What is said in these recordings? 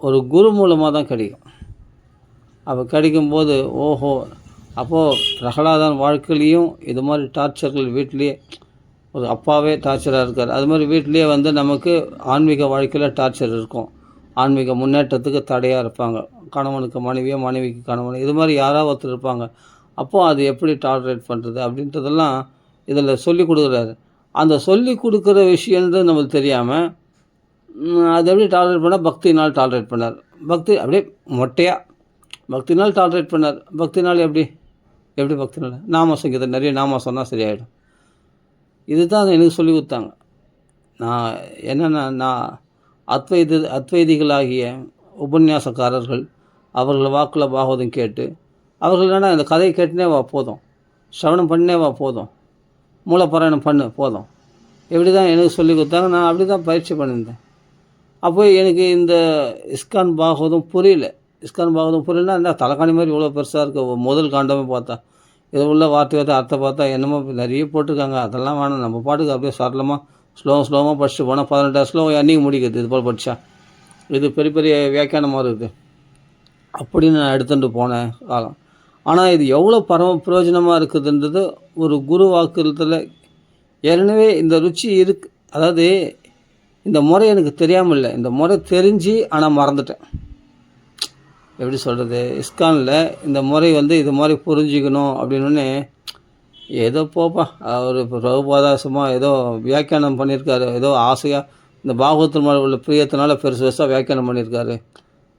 ஒரு குரு மூலமாக தான் கிடைக்கும். அப்போ கிடைக்கும்போது ஓஹோ, அப்போது பிரகலாதன் வாழ்க்கையிலையும் இது மாதிரி டார்ச்சர்கள் வீட்டிலேயே ஒரு அப்பாவே டார்ச்சராக இருக்கார். அது மாதிரி வீட்டிலேயே வந்து நமக்கு ஆன்மீக வாழ்க்கையில் டார்ச்சர் இருக்கும். ஆன்மீக முன்னேற்றத்துக்கு தடையாக இருப்பாங்க. கணவனுக்கு மனைவியோ, மனைவிக்கு கணவன், இது மாதிரி யாராவது ஒருத்தர் இருப்பாங்க. அப்போது அது எப்படி டாலரேட் பண்ணுறது அப்படின்றதெல்லாம் இதில் சொல்லி கொடுக்குறாரு. அந்த சொல்லி கொடுக்குற விஷயன்றது நம்மளுக்கு தெரியாமல் அது எப்படி டாலரேட் பண்ணால் பக்தினால் டாலரேட் பண்ணார். பக்தி அப்படியே மொட்டையாக பக்தினால் டாலரேட் பண்ணார். பக்தினால் எப்படி பக்தினால் நாம சங்கீதம் நிறைய நாம சொன்னால் சரியாயிடும். இதுதான் எனக்கு சொல்லி கொடுத்தாங்க. நான் என்னென்னா, நான் அத்வைதிகளாகிய உபன்யாசக்காரர்கள் அவர்கள் வாக்கில் பாகவதம் கேட்டு அவர்கள் என்னன்னா இந்த கதையை கேட்டுனே வா போதும், சிரவணம் பண்ணே வா போதும், மூலப்பாராயணம் பண்ணு போதும், இப்படி தான் எனக்கு சொல்லி கொடுத்தாங்க. நான் அப்படி தான் பயிற்சி பண்ணியிருந்தேன். அப்போ எனக்கு இந்த இஸ்கான் பாகவதம் புரியல. இஸ்கான் பாகவதம் புரியலன்னா என்ன தலைக்காணி மாதிரி இவ்வளோ பெருசாக இருக்குது. முதல் காண்டமே பார்த்தா இது உள்ள வார்த்தை அர்த்தம் பார்த்தா என்னமோ நிறைய போட்டிருக்காங்க. அதெல்லாம் வேணும், நம்ம பாட்டுக்கு அப்படியே சரளமாக ஸ்லோவாக படிச்சுட்டு போனால் 18 ஸ்லோகம் அன்றைக்கி முடிக்கிறது. இது போல் படித்தா இது பெரிய பெரிய வியாக்கியானமாக இருக்குது அப்படின்னு நான் எடுத்துகிட்டு போனேன் காலம். ஆனால் இது எவ்வளோ பிரயோஜனமாக இருக்குதுன்றது ஒரு குரு வாக்குறதுல ஏற்கனவே இந்த ருச்சி இருக்குது. அதாவது இந்த முறை எனக்கு தெரியாமல் இல்லை, இந்த முறை தெரிஞ்சு ஆனால் மறந்துட்டேன். எப்படி சொல்கிறது, இஸ்கானில் இந்த முறை வந்து இது மாதிரி புரிஞ்சிக்கணும் அப்படின்னு ஏதோ போப்பா அவர் பிரபுபாதா சும்மா ஏதோ வியாக்கியானம் பண்ணியிருக்காரு, ஏதோ ஆசையாக இந்த பாகவத்தில் மேலே உள்ள பிரியத்தினால பெருசாக வியாக்கியானம் பண்ணியிருக்காரு,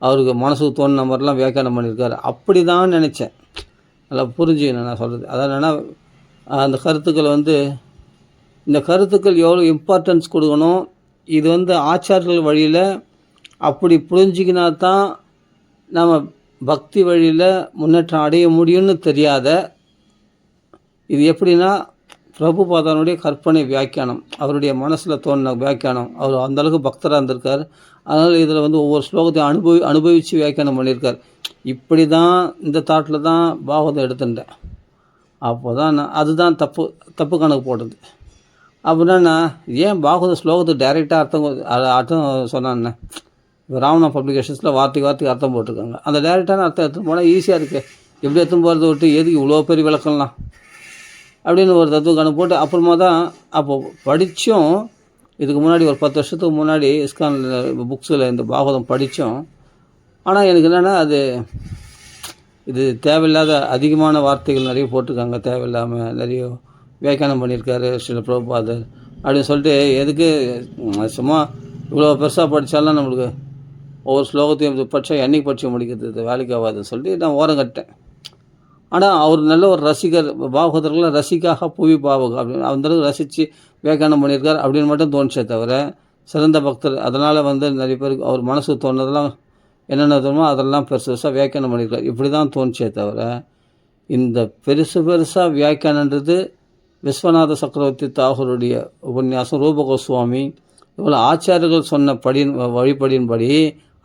அவருக்கு மனசுக்கு தோணுன மாதிரிலாம் வியாக்கியானம் பண்ணியிருக்காரு அப்படி தான் நினச்சேன். நல்லா புரிஞ்சுக்கணும் நான் சொல்கிறது. அதான் என்னென்னா அந்த கருத்துக்கள் வந்து இந்த கருத்துக்கள் எவ்வளோ இம்பார்ட்டன்ஸ் கொடுக்கணும், இது வந்து ஆச்சாரியர்கள் வழியில் அப்படி புரிஞ்சிக்கினா தான் நம்ம பக்தி வழியில் முன்னேற்றம் அடைய முடியும்னு தெரியாத இது எப்படின்னா பிரபுபாதனுடைய கற்பனை வியாக்கியானம், அவருடைய மனசில் தோணின வியாக்கியானம். அவர் அந்தளவுக்கு பக்தராக இருந்திருக்கார். அதனால் இதில் வந்து ஒவ்வொரு ஸ்லோகத்தையும் அனுபவித்து வியாக்கியானம் பண்ணியிருக்கார். இப்படி தான் இந்த தாட்டில் தான் பாகவதம் எடுத்துட்டேன். அப்போ தான் நான் அதுதான் தப்பு கணக்கு போட்டது. அப்படின்னா ஏன் பாகவத ஸ்லோகத்துக்கு டைரெக்டாக அர்த்தம் சொன்னான்னு இப்போ ராமனா பப்ளிகேஷன்ஸில் வார்த்தைக்கு அர்த்தம் போட்டிருக்காங்க. அந்த டைரெக்டான அர்த்தம் எடுத்துன்னு போனால் ஈஸியாக இருக்குது. எப்படி எடுத்துன்னு போகிறது விட்டு எதுக்கு இவ்வளோ பெரிய விளக்கம்லாம் அப்படின்னு ஒரு தத்துவ கணக்கு போட்டு அப்புறமா தான் அப்போது படித்தோம். இதுக்கு முன்னாடி ஒரு 10 வருஷத்துக்கு முன்னாடி இஸ்கான் புக்ஸில் இந்த பாகவதம் படித்தோம். ஆனால் எனக்கு என்னென்னா இது தேவையில்லாத அதிகமான வார்த்தைகள் நிறைய போட்டிருக்காங்க, தேவையில்லாமல் நிறைய வியாக்கியானம் பண்ணியிருக்காரு ஸ்ரீல பிரபுபாதர் அப்படின்னு சொல்லிட்டு எதுக்கு சும்மா இவ்வளோ பெருசாக படித்தாலும் நம்மளுக்கு ஒவ்வொரு ஸ்லோகத்தையும் படித்தா என்னைக்கு படித்து முடிக்கிறது வேலைக்கு ஆகாதுன்னு சொல்லிட்டு நான் ஓரம் கட்டேன். ஆனால் அவர் நல்ல ஒரு ரசிகர், பாகவதர்களை ரசிக்காக புவி பாவகம் அப்படின்னு அந்தளவுக்கு ரசித்து வியாக்கியானம் பண்ணியிருக்கார் அப்படின்னு மட்டும் தோணுச்சே தவிர சிறந்த பக்தர். அதனால் வந்து நிறைய பேருக்கு அவர் மனசுக்கு தோணுதெல்லாம் என்னென்ன தோணுமோ அதெல்லாம் பெருசாக வியாக்கியானம் பண்ணியிருக்கார் இப்படி தான் தோணுச்சே தவிர இந்த பெருசாக வியாக்கியானன்றது விஸ்வநாத சக்கரவர்த்தி தாகூருடைய உபன்யாசம், ரூப கோஸ்வாமி இவ்வளோ ஆச்சாரியர்கள் சொன்ன வழிபடியின்படி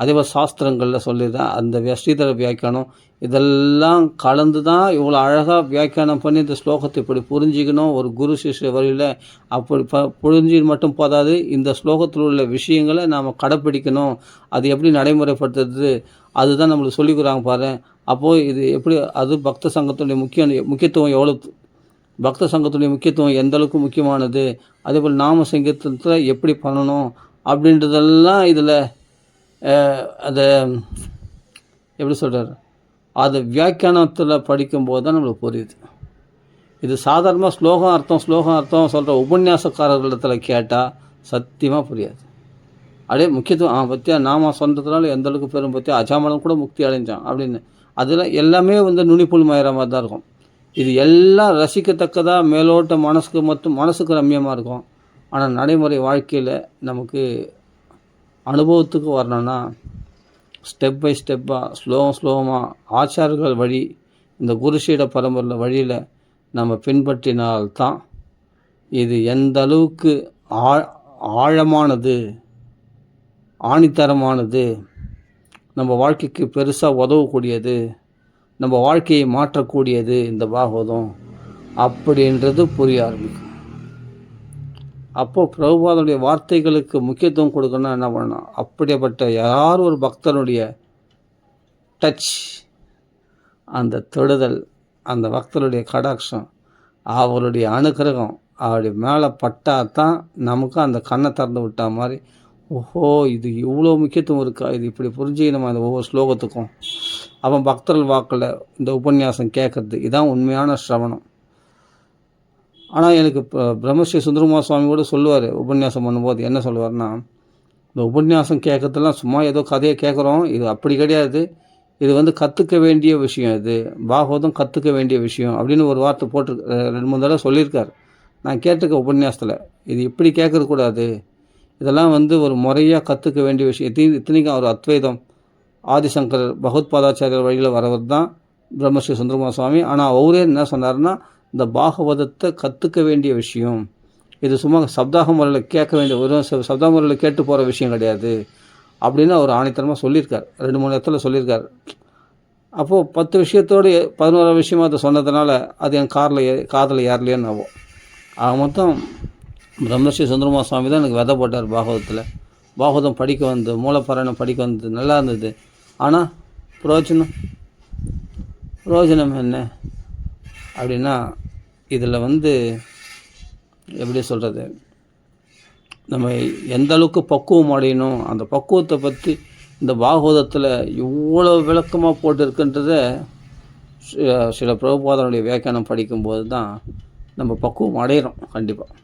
அதேபோல் சாஸ்திரங்களில் சொல்லிதான் அந்த ஸ்ரீதர வியாக்கியானம் இதெல்லாம் கலந்து தான் இவ்வளோ அழகாக வியாக்கியானம் பண்ணி இந்த ஸ்லோகத்தை இப்படி புரிஞ்சிக்கணும். ஒரு குரு சிஷ்ய வழியில் அப்படி புரிஞ்சு மட்டும் போதாது, இந்த ஸ்லோகத்தில் உள்ள விஷயங்களை நாம் கடைப்பிடிக்கணும். அது எப்படி நடைமுறைப்படுத்துறது அதுதான் நம்மளுக்கு சொல்லிக்கிறாங்க பாரு. அப்போது இது எப்படி அது பக்த சங்கத்துடைய முக்கியத்துவம் எவ்வளோ, பக்த சங்கத்துடைய முக்கியத்துவம் எந்த அளவுக்கு முக்கியமானது, அதேபோல் நாம சங்கீதத்தில் எப்படி பண்ணணும் அப்படின்றதெல்லாம் இதில் அதை எப்படி சொல்கிறார், அது வியாக்கியானத்தில் படிக்கும்போது தான் நம்மளுக்கு புரியுது. இது சாதாரணமாக ஸ்லோகம் அர்த்தம் சொல்கிற உபன்யாசக்காரர்களிடத்தில் கேட்டால் சத்தியமாக புரியாது. அப்படியே முக்கியத்துவம் பற்றியா நாம சொன்னதுனால எந்த அளவுக்கு பெரும் பற்றியா அஜாமலம் கூட முக்தி அடைஞ்சான் அப்படின்னு அதில் எல்லாமே வந்து நுனிப்புல் மயிற மாதிரி தான் இருக்கும். இது எல்லாம் ரசிக்கத்தக்கதாக மேலோட்ட மனசுக்கு ரம்மியமாக இருக்கும். ஆனால் நடைமுறை வாழ்க்கையில் நமக்கு அனுபவத்துக்கு வரணும்னா ஸ்டெப் பை ஸ்டெப்பாக ஸ்லோகமாக ஆச்சாரர்கள் வழி இந்த குருஷீட பரம்பரை வழியில் நம்ம பின்பற்றினால்தான் இது எந்த அளவுக்கு ஆழமானது, ஆணித்தரமானது, நம்ம வாழ்க்கைக்கு பெருசாக உதவக்கூடியது, நம்ம வாழ்க்கையை மாற்றக்கூடியது இந்த பாகவதம் அப்படின்றது புரிய ஆரம்பிக்கும். அப்போது பிரபுபாதனுடைய வார்த்தைகளுக்கு முக்கியத்துவம் கொடுக்கணும்னா என்ன பண்ணணும், அப்படிப்பட்ட யார் ஒரு பக்தனுடைய டச், அந்த தொடுதல், அந்த பக்தருடைய கடாட்சம், அவருடைய அனுக்கிரகம் அவருடைய மேலே பட்டால் தான் நமக்கு அந்த கண்ணை திறந்து விட்டா மாதிரி, ஓஹோ இது இவ்வளோ முக்கியத்துவம் இருக்கா, இது இப்படி புரிஞ்சுக்கணுமா இந்த ஒவ்வொரு ஸ்லோகத்துக்கும். அவன் பக்தர்கள் வாக்கில் இந்த உபன்யாசம் கேட்குறது இதுதான் உண்மையான சிரவணம். ஆனால் எனக்கு பிரம்மஸ்ரீ சுந்தரகுமார சுவாமி கூட சொல்லுவார், உபன்யாசம் பண்ணும்போது என்ன சொல்லுவார்னா, இந்த உபன்யாசம் கேட்கறதுலாம் சும்மா ஏதோ கதையை கேட்குறோம், இது அப்படி கிடையாது, இது கற்றுக்க வேண்டிய விஷயம், இது பாகவதம் கற்றுக்க வேண்டிய விஷயம் அப்படின்னு ஒரு வார்த்தை போட்டு 2-3 தடவை சொல்லியிருக்கார். நான் கேட்டிருக்க உபன்யாசத்தில், இது இப்படி கேட்கக்கூடாது, இதெல்லாம் ஒரு முறையாக கற்றுக்க வேண்டிய விஷயம். இத்தனைக்கும் அவர் அத்வைதம் ஆதிசங்கர் பகவத்பாதாச்சாரியர் வழியில் வரவர் தான் பிரம்மஸ்ரீ சுந்தரகுமார சுவாமி. ஆனால் அவரே என்ன சொன்னார்னா, இந்த பாகவதத்தை கற்றுக்க வேண்டிய விஷயம், இது சும்மா சப்தாக முறையில் கேட்க வேண்டிய ஒரு சப்தாக முறையில் கேட்டு போகிற விஷயம் கிடையாது அப்படின்னு அவர் ஆணித்தரமாக சொல்லியிருக்கார். 2-3 இடத்துல சொல்லியிருக்கார். அப்போது 10 விஷயத்தோடு 11 விஷயமாக அதை சொன்னதுனால அது என் காதில் ஏறலையேன்னு ஆகும். ஆக மொத்தம் பிரம்மஸ்ரீ சுந்தரகுமார சுவாமி தான் எனக்கு விதை போட்டார் பாகவதத்தில். பாகவதம் படிக்க மூலப்பாராயணம் படிக்க வந்தது நல்லா இருந்தது. ஆனால் பிரயோஜனம் என்ன அப்படின்னா, இதில் எப்படி சொல்கிறது, நம்ம எந்த அளவுக்கு பக்குவம் அடையணும், அந்த பக்குவத்தை பற்றி இந்த பாகவதத்தில் இவ்வளோ விளக்கமாக போட்டிருக்குன்றத சில பிரபுபாதனுடைய வியாக்கியானம் படிக்கும்போது தான் நம்ம பக்குவம் அடைகிறோம். கண்டிப்பாக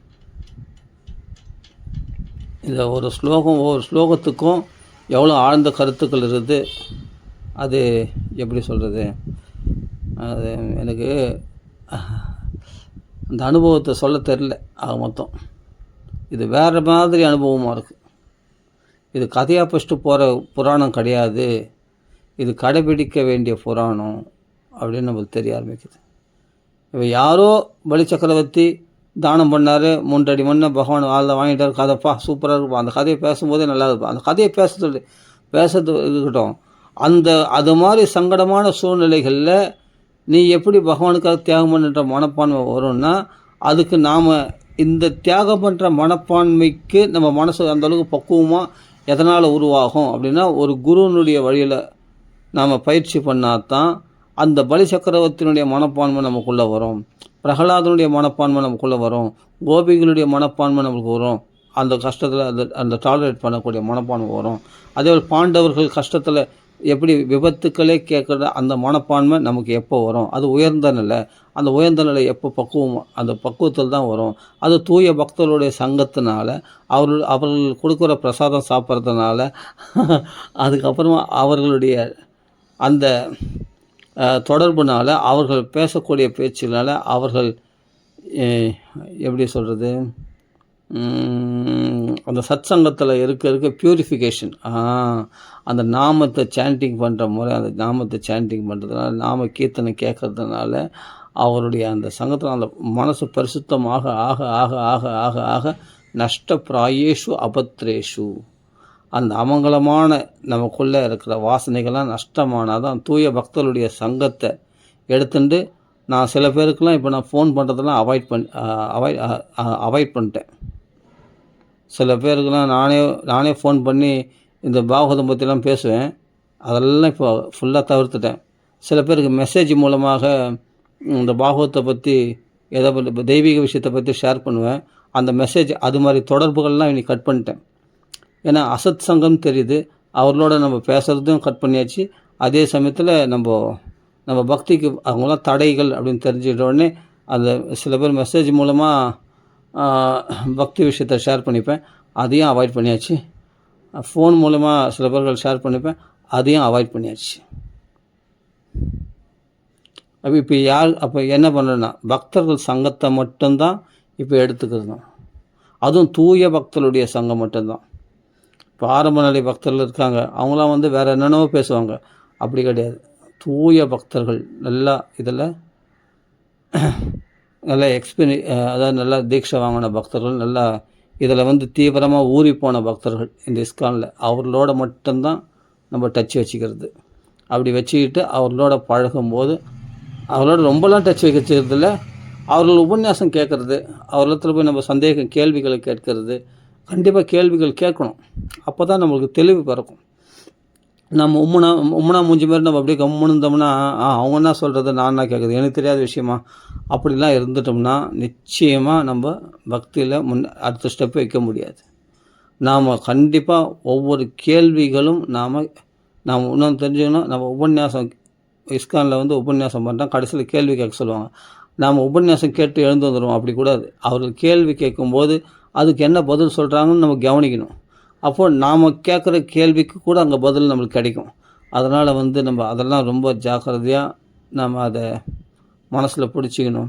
இந்த ஒவ்வொரு ஸ்லோகத்துக்கும் எவ்வளோ ஆழ்ந்த கருத்துக்கள் இருக்குது, அது எப்படி சொல்கிறது, அது எனக்கு அந்த அனுபவத்தை சொல்ல தெரில. ஆக மொத்தம் இது வேறு மாதிரி அனுபவமாக இருக்குது. இது கதையாக ஃபஸ்ட்டு போகிற புராணம் கிடையாது, இது கடைபிடிக்க வேண்டிய புராணம் அப்படின்னு நம்மளுக்கு தெரிய ஆரம்பிக்குது. இப்போ யாரோ பலி சக்கரவர்த்தி தானம் பண்ணார், 3 அடி மண்ணை பகவான் ஆளில் வாங்கிட்டார், கதைப்பா சூப்பராக இருக்குப்பா, அந்த கதையை பேசும்போதே நல்லா இருப்பா, அந்த கதையை பேசுறது இருக்கட்டும். அது மாதிரி சங்கடமான சூழ்நிலைகளில் நீ எப்படி பகவானுக்காக தியாகம் பண்ணுற மனப்பான்மை வரும்னா, அதுக்கு நாம் இந்த தியாகம் பண்ணுற மனப்பான்மைக்கு நம்ம மனசு அந்தளவுக்கு பக்குவமாக எதனால் உருவாகும் அப்படின்னா, ஒரு குருவினுடைய வழியில் நாம் பயிற்சி பண்ணாதான் அந்த பலி சக்கரவர்த்தியினுடைய மனப்பான்மை நமக்குள்ளே வரும், பிரகலாதனுடைய மனப்பான்மை நமக்குள்ளே வரும், கோபிகளுடைய மனப்பான்மை நமக்கு வரும், அந்த கஷ்டத்தில் அந்த டாலரேட் பண்ணக்கூடிய மனப்பான்மை வரும். அதே போல் பாண்டவர்கள் கஷ்டத்தில் எப்படி விபத்துக்களே கேட்குற அந்த மனப்பான்மை நமக்கு எப்போ வரும், அது உயர்ந்த நிலை. அந்த உயர்ந்த நிலை எப்போ அந்த பக்குவத்தில் தான் வரும். அது தூய பக்தர்களுடைய சங்கத்தினால, அவர்கள் கொடுக்குற பிரசாதம் சாப்பிட்றதுனால, அதுக்கப்புறமா அவர்களுடைய அந்த தொடர்புனால், அவர்கள் பேசக்கூடிய பேச்சுனால, அவர்கள் எப்படி சொல்கிறது, அந்த சத் சங்கத்தில் இருக்க பியூரிஃபிகேஷன், அந்த நாமத்தை சாண்டிங் பண்ணுற முறை, அந்த நாமத்தை சாண்டிங் பண்ணுறதுனால, நாம கீர்த்தனை கேட்கறதுனால அவருடைய அந்த சங்கத்தில் அந்த மனசு பரிசுத்தமாக ஆக ஆக ஆக ஆக ஆக நஷ்ட பிராயேஷு அபத்ரேஷு, அந்த அமங்கலமான நமக்குள்ளே இருக்கிற வாசனைகள்லாம் நஷ்டமானால் தான் தூய பக்தர்களுடைய சங்கத்தை எடுத்துட்டு. நான் சில பேருக்கெலாம் இப்போ நான் ஃபோன் பண்ணுறதெல்லாம் அவாய்ட் பண்ணிட்டேன். சில பேருக்கெலாம் நானே ஃபோன் பண்ணி இந்த பாகவதம் பற்றிலாம் பேசுவேன், அதெல்லாம் இப்போ ஃபுல்லாக தவிர்த்துட்டேன். சில பேருக்கு மெசேஜ் மூலமாக இந்த பாகவத்தை பற்றி ஏதோ தெய்வீக விஷயத்தை பற்றி ஷேர் பண்ணுவேன். அந்த மெசேஜ் அது மாதிரி தொடர்புகள்லாம் இன்னைக்கு கட் பண்ணிட்டேன். ஏன்னா அசத் சங்கம் தெரியுது, அவர்களோட நம்ம பேசுகிறதும் கட் பண்ணியாச்சு. அதே சமயத்தில் நம்ம பக்திக்கு அவங்களாம் தடைகள் அப்படின்னு தெரிஞ்சுக்கிட்ட உடனே அந்த சில பேர் மெசேஜ் மூலமாக பக்தி விஷயத்தை ஷேர் பண்ணிப்பேன், அதையும் அவாய்ட் பண்ணியாச்சு. ஃபோன் மூலமாக சில பேர்கள் ஷேர் பண்ணிப்பேன், அதையும் அவாய்ட் பண்ணியாச்சு. அப்போ என்ன பண்ணுறேன்னா, பக்தர்கள் சங்கத்தை மட்டும்தான் இப்போ எடுத்துக்கிறது தான். அதுவும் தூய பக்தர்களுடைய சங்கம் மட்டும்தான். இப்போ ஆரம்ப நிலை பக்தர்கள் இருக்காங்க, அவங்களாம் வேறு என்னென்னவோ பேசுவாங்க, அப்படி கிடையாது. தூய பக்தர்கள் நல்லா இதில் நல்லா அதாவது நல்லா தீட்சை வாங்கின பக்தர்கள், நல்லா இதில் தீவிரமாக ஊறி போன பக்தர்கள் இந்த இஸ்கானில், அவர்களோட மட்டும்தான் நம்ம டச் வச்சுக்கிறது. அப்படி வச்சுக்கிட்டு அவர்களோட பழகும்போது, அவர்களோட ரொம்பலாம் டச் வச்சுக்கிறதில்ல, அவர்கள் உபன்யாசம் கேட்குறது, அவர்களிடத்துல போய் நம்ம சந்தேகம் கேள்விகளை கேட்கறது, கண்டிப்பாக கேள்விகள் கேட்கணும். அப்போ தான் நம்மளுக்கு தெளிவு பிறக்கும். நம்ம உம்முனா மூஞ்சி மாதிரி நம்ம அப்படியே கம்முன்னு இருந்தோம்னா, அவங்க என்ன சொல்கிறது, நான் என்ன கேட்குறது, எனக்கு தெரியாத விஷயமா, அப்படிலாம் இருந்துட்டோம்னா நிச்சயமாக நம்ம பக்தியில் அடுத்த ஸ்டெப் வைக்க முடியாது. நாம் கண்டிப்பாக ஒவ்வொரு கேள்விகளும் நாம் இன்னும் தெரிஞ்சுக்கணும். நம்ம உபன்யாசம் இஸ்கானில் வந்து உபன்யாசம் பண்ணுறோம், கடைசியில் கேள்வி கேட்க சொல்லுவாங்க. நாம் உபன்யாசம் கேட்டு எழுந்து வந்துடுவோம். அப்படி கூடாது. அவர்கள் கேள்வி கேட்கும்போது அதுக்கு என்ன பதில் சொல்கிறாங்கன்னு நம்ம கவனிக்கணும். அப்போது நாம் கேட்குற கேள்விக்கு கூட அங்கே பதில் நம்மளுக்கு கிடைக்கும். அதனால் வந்து நம்ம அதெல்லாம் ரொம்ப ஜாக்கிரதையாக நம்ம அதை மனசில் பிடிச்சிக்கணும்.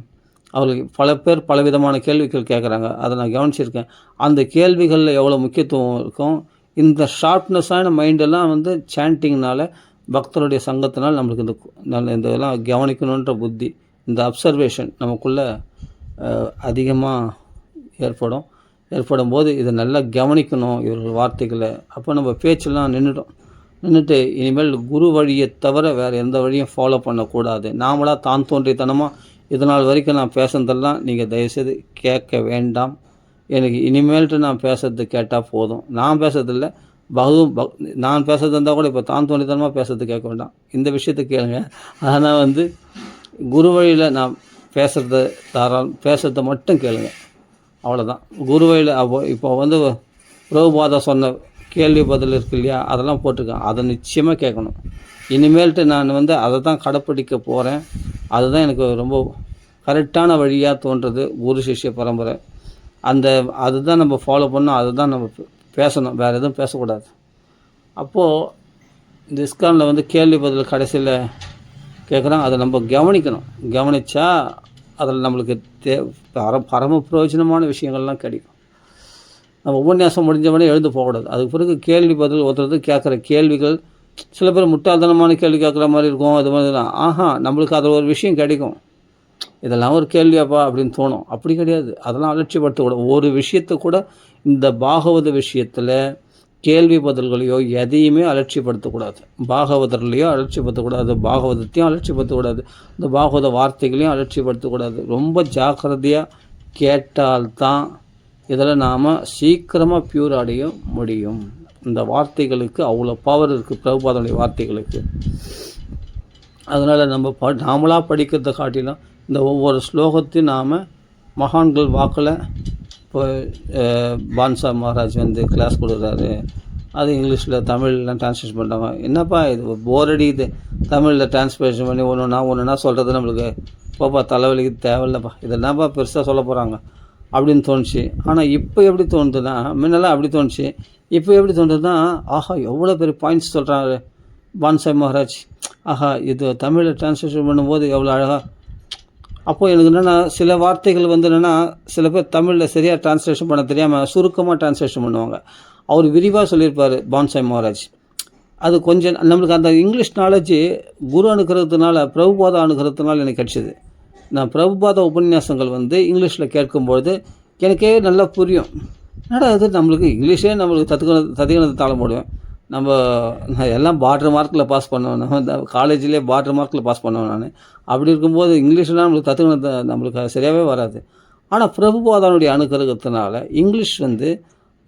அவர்களுக்கு பல பேர் பலவிதமான கேள்விகள் கேட்குறாங்க, அதை நான் கவனிச்சிருக்கேன். அந்த கேள்விகளில் எவ்வளோ முக்கியத்துவம் இருக்கும். இந்த ஷார்ப்னஸான மைண்டெல்லாம் வந்து சாண்டிங்னால், பக்தருடைய சங்கத்தினால் நம்மளுக்கு இந்த இதெல்லாம் கவனிக்கணுன்ற புத்தி, இந்த அப்சர்வேஷன் நமக்குள்ளே அதிகமாக ஏற்படும் போது இதை நல்லா கவனிக்கணும் இவர்கள் வார்த்தைகளை. அப்போ நம்ம பேச்செல்லாம் நின்றுட்டு இனிமேல் குரு வழியை தவிர வேறு எந்த வழியும் ஃபாலோ பண்ணக்கூடாது. நாமளாக தான் தோன்றித்தனமாக இதனால் வரைக்கும் நான் பேசுனதெல்லாம் நீங்கள் தயவுசெய்து கேட்க வேண்டாம். எனக்கு இனிமேல்ட்டு நான் பேசுறது கேட்டால் போதும். நான் பேசுறதில்ல, நான் பேசுறது இருந்தால் கூட இப்போ தான் தோன்றித்தனமாக பேசுறது கேட்க வேண்டாம். இந்த விஷயத்தை கேளுங்க. ஆனால் வந்து குரு வழியில் நான் பேசுகிறத மட்டும் கேளுங்க, அவ்வளோதான். குரு வழியில் இப்போ வந்து பிரபுபாதா சொன்ன கேள்வி பதில் இருக்கு இல்லையா, அதெல்லாம் போட்டிருக்கேன். அதை நிச்சயமாக கேட்கணும். இனிமேல்ட்டு நான் வந்து அதை தான் கடைப்பிடிக்க போகிறேன். அதுதான் எனக்கு ரொம்ப கரெக்டான வழியாக தோன்றுறது. குரு சிஷ்ய பரம்பரை அதுதான் நம்ம ஃபாலோ பண்ணணும், அதுதான் நம்ம பேசணும், வேறு எதுவும் பேசக்கூடாது. அப்போது இந்த இஸ்கானில் வந்து கேள்வி பதில் கடைசியில் கேட்குறாங்க, அதை நம்ம கவனிக்கணும். கவனித்தா அதில் நம்மளுக்கு பரம பிரயோஜனமான விஷயங்கள்லாம் கிடைக்கும். நம்ம உபன்யாசம் முடிஞ்சவொடனே எழுந்து போகக்கூடாது. அதுக்கு பிறகு கேள்வி பதில் ஒருத்தர் கேட்குற கேள்விகள் சில பேர் முட்டாள்தனமான கேள்வி கேட்குற மாதிரி இருக்கும். அது மாதிரிலாம் நம்மளுக்கு அதில் ஒரு விஷயம் கிடைக்கும். இதெல்லாம் ஒரு கேள்வியாப்பா அப்படின்னு தோணும். அப்படி கிடையாது, அதெல்லாம் அலட்சியப்படுத்தக்கூடாது. ஒரு விஷயத்தை கூட இந்த பாகவத விஷயத்தில் கேள்வி பதில்களையோ எதையுமே அலட்சியப்படுத்தக்கூடாது. பாகவதர்லையோ அலட்சியப்படுத்தக்கூடாது, பாகவதத்தையும் அலட்சியப்படுத்தக்கூடாது, இந்த பாகவத வார்த்தைகளையும் அலட்சியப்படுத்தக்கூடாது. ரொம்ப ஜாக்கிரதையாக கேட்டால்தான் இதில் நாம் சீக்கிரமாக பியூர் அடைய முடியும். இந்த வார்த்தைகளுக்கு அவ்வளோ பவர் இருக்குது, பிரபுபாதனுடைய வார்த்தைகளுக்கு. அதனால் நாமளாக படிக்கிறத காட்டிலும் இந்த ஒவ்வொரு ஸ்லோகத்தையும் நாம் மகான்கள் வாக்கில், இப்போ பான்சா மகாராஜ் வந்து கிளாஸ் கொடுக்குறாரு, அது இங்கிலீஷில் தமிழ்லாம் டிரான்ஸ்லேஷன் பண்ணுறாங்க. என்னப்பா இது போர் அடிக்குது, தமிழில் டிரான்ஸ்லேஷன் பண்ணி ஒன்றுனா சொல்கிறது நம்மளுக்கு போப்பா தலைவலிக்கு தேவையில்லைப்பா, இதெல்லாம்ப்பா பெருசாக சொல்ல போகிறாங்க அப்படின்னு தோணுச்சு. ஆனால் இப்போ எப்படி தோணுதுன்னா, முன்னெல்லாம் அப்படி தோணுச்சு, இப்போ எப்படி தோணுதுன்னா, எவ்வளோ பெரிய பாயிண்ட்ஸ் சொல்கிறாங்க பான்சாய் மகாராஜ், இது தமிழில் டிரான்ஸ்லேஷன் பண்ணும்போது எவ்வளோ அழகாக. அப்போது எனக்கு என்னென்னா, சில வார்த்தைகள் வந்து என்னென்னா, சில பேர் தமிழில் சரியாக டிரான்ஸ்லேஷன் பண்ண தெரியாமல் சுருக்கமாக டிரான்ஸ்லேஷன் பண்ணுவாங்க. அவர் விரிவாக சொல்லியிருப்பார் பான்சாய் மகாராஜ். அது கொஞ்சம் நம்மளுக்கு அந்த இங்கிலீஷ் நாலேஜ் குரு அனுக்கிறதுனால, பிரபுபாதா அனுக்கிறதுனால எனக்கு கிடச்சிது. நான் பிரபுபாதா உபன்யாசங்கள் வந்து இங்கிலீஷில் கேட்கும்பொழுது எனக்கே நல்லா புரியும். என்னடா இது, நம்மளுக்கு இங்கிலீஷே நம்மளுக்கு தத்துக்கணத்தை தாளம் போடுவேன். நான் எல்லாம் பார்டர் மார்க்கில் பாஸ் பண்ணுவேன். இந்த காலேஜ்லேயே பார்டர் மார்க்கில் பாஸ் பண்ணுவேன் நான். அப்படி இருக்கும்போது இங்கிலீஷ்லாம் நம்மளுக்கு தத்துக்கணத்தை நம்மளுக்கு சரியாகவே வராது. ஆனால் பிரபுபாதானுடைய அனுகிரகத்தினால இங்கிலீஷ் வந்து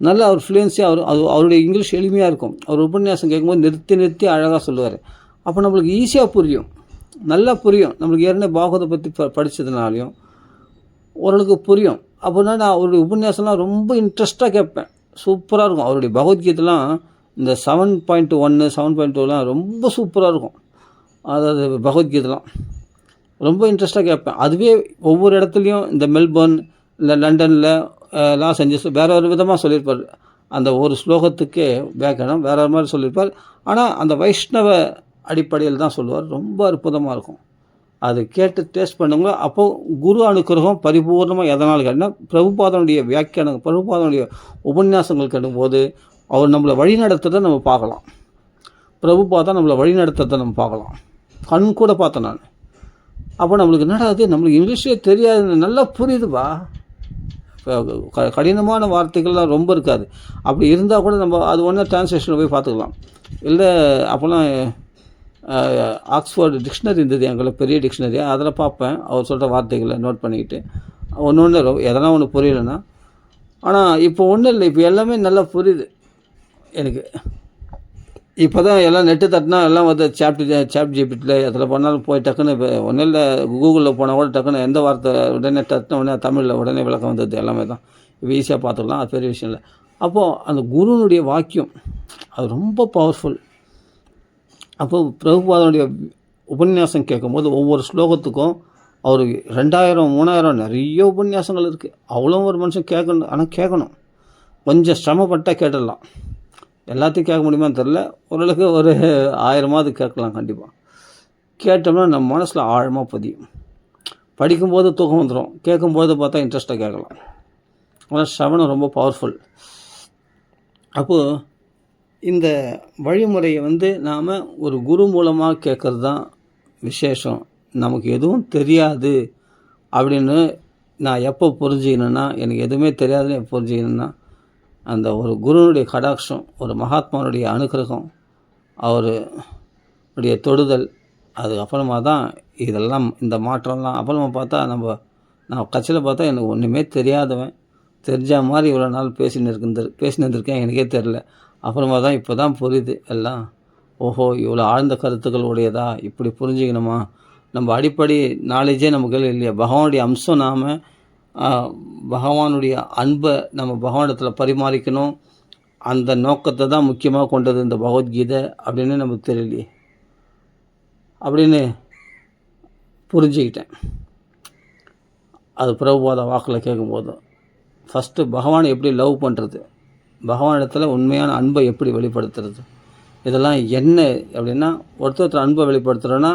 நல்லா அவர் ஃப்ளூயன்ஸியாக அவருடைய இங்கிலீஷ் எளிமையாக இருக்கும். அவர் உபன்யாசம் கேட்கும்போது நிறுத்தி அழகாக சொல்லுவார். அப்போ நம்மளுக்கு ஈஸியாக புரியும், நல்லா புரியும். நம்மளுக்கு ஏற்கனவே பாகவதை பற்றி படித்ததுனாலையும் ஓரளவுக்கு புரியும். அப்படின்னா நான் அவருடைய உபன்யாசம்லாம் ரொம்ப இன்ட்ரெஸ்ட்டாக கேட்பேன். சூப்பராக இருக்கும். அவருடைய பகவத்கீதைலாம் இந்த 7.1 7.2லாம் ரொம்ப சூப்பராக இருக்கும். அதாவது பகவத்கீதைலாம் ரொம்ப இன்ட்ரெஸ்ட்டாக கேட்பேன். அதுவே ஒவ்வொரு இடத்துலையும் இந்த மெல்பர்ன், இல்லை லண்டனில், லாஸ் ஏஞ்சல்ஸ் வேறு ஒரு விதமாக சொல்லியிருப்பார். அந்த ஒரு ஸ்லோகத்துக்கே வியாக்கியானம் வேறு ஒரு மாதிரி சொல்லியிருப்பார். ஆனால் அந்த வைஷ்ணவ அடிப்படையில் தான் சொல்லுவார். ரொம்ப அற்புதமாக இருக்கும். அது கேட்டு டேஸ்ட் பண்ணுங்க. அப்போது குரு அனுக்கிரகம் பரிபூர்ணமாக எதனால் கேட்டினா, பிரபுபாதனுடைய வியாக்கியானம், பிரபுபாதனுடைய உபன்யாசங்கள் கேட்டும்போது அவர் நம்மளை வழி நடத்துறதை நம்ம பார்க்கலாம். பிரபுபாதா நம்மளை வழி நடத்துறதை நம்ம பார்க்கலாம். கண் கூட பார்த்தேன் நான். அப்போ நம்மளுக்கு என்னடா அது, நம்மளுக்கு இங்கிலீஷே தெரியாது, நல்லா புரியுதுப்பா. இப்போ கடினமான வார்த்தைகள்லாம் ரொம்ப இருக்காது. அப்படி இருந்தால் கூட நம்ம அது ஒன்றா டிரான்ஸ்லேஷனில் போய் பார்த்துக்கலாம். இல்லை அப்போலாம் ஆக்ஸ்ஃபோர்டு டிக்ஷனரி இருந்தது எங்களுக்கு, பெரிய டிக்ஷனரி. அதில் பார்ப்பேன் அவர் சொல்கிற வார்த்தைகளை நோட் பண்ணிக்கிட்டு ஒன்று எதனா ஒன்று புரியலைன்னா. ஆனால் இப்போ ஒன்றும் இல்லை, இப்போ எல்லாமே நல்லா புரியுது எனக்கு. இப்போ தான் எல்லாம் நெட்டு தட்டினா எல்லாம் வந்து சாட் ஜிபிடியில் அதில் பண்ணாலும் போய் டக்குன்னு இப்போ ஒன்றும் இல்லை, கூகுளில் போனால் கூட டக்குன்னு எந்த வார்த்தை உடனே தட்டின உடனே தமிழில் உடனே விளக்கம் வந்தது. எல்லாமே தான் இப்போ ஈஸியாக பார்த்துக்கலாம், அது பெரிய விஷயம் இல்லை. அப்போது அந்த குருனுடைய வாக்கியம் அது ரொம்ப பவர்ஃபுல். அப்போது பிரபுபாதனுடைய உபன்யாசம் கேட்கும்போது ஒவ்வொரு ஸ்லோகத்துக்கும் அவர் 2000 3000 நிறைய உபன்யாசங்கள் இருக்குது. அவ்வளோ ஒரு மனுஷன் கேட்கணும். ஆனால் கேட்கணும், கொஞ்சம் சிரமப்பட்டால் கேட்டுடலாம். எல்லாத்தையும் கேட்க முடியுமான்னு தெரில, ஓரளவுக்கு ஒரு 1000மாவது கேட்கலாம் கண்டிப்பாக. கேட்டோம்னா நம்ம மனசில் ஆழமாக பதியும். படிக்கும்போது தூக்கம் வந்துடும், கேட்கும்போது பார்த்தா இன்ட்ரெஸ்ட்டாக கேட்கலாம். ஆனால் சிரவணம் ரொம்ப பவர்ஃபுல். அப்போது இந்த வழிமுறையை வந்து நாம் ஒரு குரு மூலமாக கேட்குறது தான் விசேஷம். நமக்கு எதுவும் தெரியாது அப்படின்னு நான் எப்போ புரிஞ்சுக்கணுன்னா, எனக்கு எதுவுமே தெரியாதுன்னு புரிஞ்சுக்கணுன்னா, அந்த ஒரு குருனுடைய கடாட்சம், ஒரு மகாத்மாவுடைய அனுகிரகம், அவருடைய தொடுதல், அதுக்கப்புறமா தான் இதெல்லாம் இந்த மாற்றம்லாம். அப்புறமா பார்த்தா நான் கட்சியில் பார்த்தா எனக்கு ஒன்றுமே தெரியாதவன், தெரிஞ்ச மாதிரி இவ்வளோ நாள் பேசினிருந்திருக்கேன், எனக்கே தெரில. அப்புறமா தான் இப்போ தான் புரியுது எல்லாம். ஓஹோ, இவ்வளோ ஆழ்ந்த கருத்துக்கள் உடையதா, இப்படி புரிஞ்சுக்கணுமா. நம்ம அடிப்படை நாலேஜே நமக்கு இல்லையா. பகவானுடைய அம்சம் நாம், பகவானுடைய அன்பை நம்ம பகவானிடத்தில் பரிமாறிக்கணும், அந்த நோக்கத்தை தான் முக்கியமாக கொண்டது இந்த பகவத்கீதை அப்படின்னு நமக்கு தெரியலையே அப்படின்னு புரிஞ்சுக்கிட்டேன். அது பிரபுபாத வாக்கில் கேட்கும்போது ஃபஸ்ட்டு பகவானை எப்படி லவ் பண்ணுறது, பகவானிடத்தில் உண்மையான அன்பை எப்படி வெளிப்படுத்துறது, இதெல்லாம் என்ன அப்படின்னா, ஒருத்தர் அன்பை வெளிப்படுத்துகிறோன்னா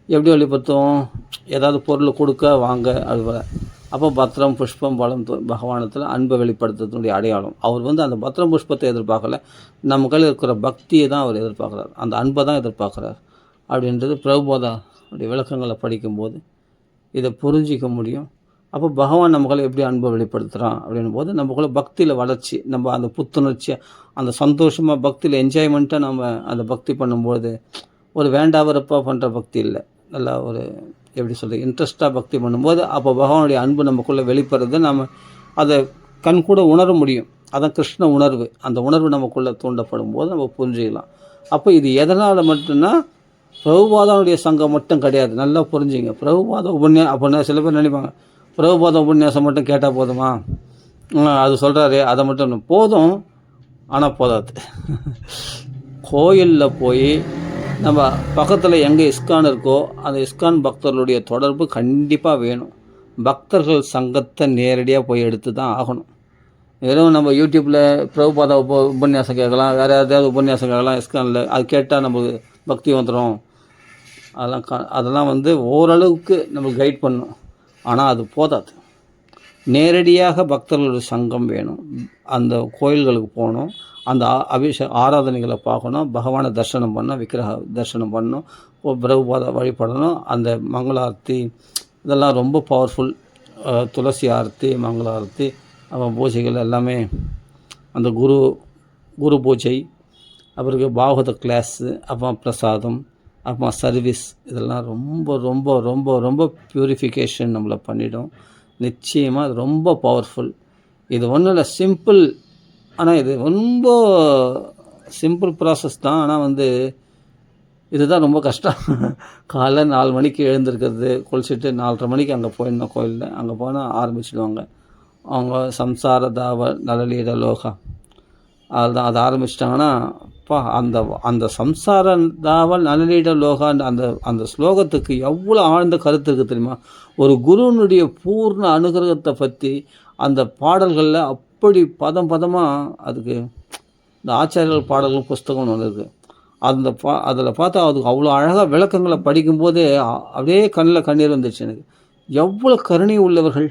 எப்படி வெளிப்படுத்துவோம், ஏதாவது பொருள் கொடுக்க வாங்க அது போல். அப்போ பத்திரம் புஷ்பம் பழம் பகவானத்தில் அன்பை வெளிப்படுத்துறதுடைய அடையாளம். அவர் வந்து அந்த பத்திரம் புஷ்பத்தை எதிர்பார்க்கல, நம்ம கையில் இருக்கிற பக்தியை தான் அவர் எதிர்பார்க்குறார், அந்த அன்பை தான் எதிர்பார்க்குறார் அப்படின்றது பிரபுபாதாவுடைய விளக்கங்களை படிக்கும்போது இதை புரிஞ்சிக்க முடியும். அப்போ பகவான் நமக்குள்ள எப்படி அன்பை வெளிப்படுத்துகிறான் அப்படின்னும் போது நமக்குள்ள பக்தியில் வளர்ச்சி, நம்ம அந்த புத்துணர்ச்சியாக அந்த சந்தோஷமாக பக்தியில் என்ஜாய்மெண்ட்டாக நம்ம அந்த பக்தி பண்ணும்போது ஒரு வேண்டாவரப்பாக பண்ணுற பக்தி இல்லை, நல்லா ஒரு எப்படி சொல்கிறது இன்ட்ரெஸ்ட்டாக பக்தி பண்ணும்போது அப்போ பகவானுடைய அன்பு நமக்குள்ளே வெளிப்படுறது நம்ம அதை கண் கூட உணர முடியும். அதான் கிருஷ்ண உணர்வு. அந்த உணர்வு நமக்குள்ளே தூண்டப்படும் போது நம்ம புரிஞ்சுக்கலாம். அப்போ இது எதனால் மட்டும்னா பிரபுபாதாவுடைய சங்கம் மட்டும் கிடையாது. நல்லா புரிஞ்சுங்க. பிரபுபாத அப்படின்னா சில பேர் நினைப்பாங்க பிரபுபாத உபன்யாசம் மட்டும் கேட்டால் போதுமா, அது சொல்கிறாரு அதை மட்டும் போதும், ஆனால் போதாது. கோயிலில் போய் நம்ம பக்கத்தில் எங்கே இஸ்கான் இருக்கோ அந்த இஸ்கான் பக்தர்களுடைய தொடர்பு கண்டிப்பாக வேணும். பக்தர்கள் சங்கத்தை நேரடியாக போய் எடுத்து தான் ஆகணும். வெறும் நம்ம யூடியூப்பில் பிரபுபாதா உபன்யாசம் கேட்கலாம், வேறு ஏதாவது உபன்யாசம் கேட்கலாம் இஸ்கானில், அது கேட்டால் நமக்கு பக்தி வந்துடும். அதெல்லாம் வந்து ஓரளவுக்கு நம்மளுக்கு கைட் பண்ணும், ஆனால் அது போதாது. நேரடியாக பக்தர்களுடைய சங்கம் வேணும். அந்த கோயில்களுக்கு போகணும், அந்த ஆராதனைகளை பார்க்கணும், பகவானை தரிசனம் பண்ணணும், விக்கிரக தரிசனம் பண்ணணும், பிரபுபாத வழிபடணும். அந்த மங்களாரத்தி இதெல்லாம் ரொம்ப பவர்ஃபுல். துளசி ஆரத்தி, மங்களாரத்தி, அப்புறம் பூஜைகள் எல்லாமே அந்த குரு பூஜை, அப்புறம் பாகவத கிளாஸு, அப்புறம் பிரசாதம், அப்புறம் சர்வீஸ், இதெல்லாம் ரொம்ப ரொம்ப ரொம்ப ரொம்ப ப்யூரிஃபிகேஷன் நம்மளை பண்ணிடும். நிச்சயமாக அது ரொம்ப பவர்ஃபுல். இது ஒன்றும் இல்லை, சிம்பிள். ஆனால் இது ரொம்ப சிம்பிள் ப்ராசஸ் தான். ஆனால் வந்து இதுதான் ரொம்ப கஷ்டம். காலைல 4 மணிக்கு எழுந்திருக்கிறது, குளிச்சுட்டு 4:30 மணிக்கு அங்கே போயிடணும் கோயிலில். அங்கே போனால் ஆரம்பிச்சிடுவாங்க அவங்க சம்சார தாவ நலலீட லோகா. அதுதான் அதை ஆரம்பிச்சிட்டாங்கன்னா அந்த சம்சார தாவல் நலலீட லோகான்னு அந்த ஸ்லோகத்துக்கு எவ்வளோ ஆழ்ந்த கருத்து இருக்குது தெரியுமா. ஒரு குருனுடைய பூர்ண அனுகிரகத்தை பற்றி அந்த பாடல்களில் அப்படி பதமாக அதுக்கு இந்த ஆச்சாரியர்கள் பாடல்கள் புஸ்தகம்னு ஒன்று இருக்குது. அதில் பார்த்தா அதுக்கு அவ்வளோ அழகாக விளக்கங்களை படிக்கும்போதே அப்படியே கண்ணில் கண்ணீர் வந்துடுச்சு எனக்கு. எவ்வளோ கருணை உள்ளவர்கள்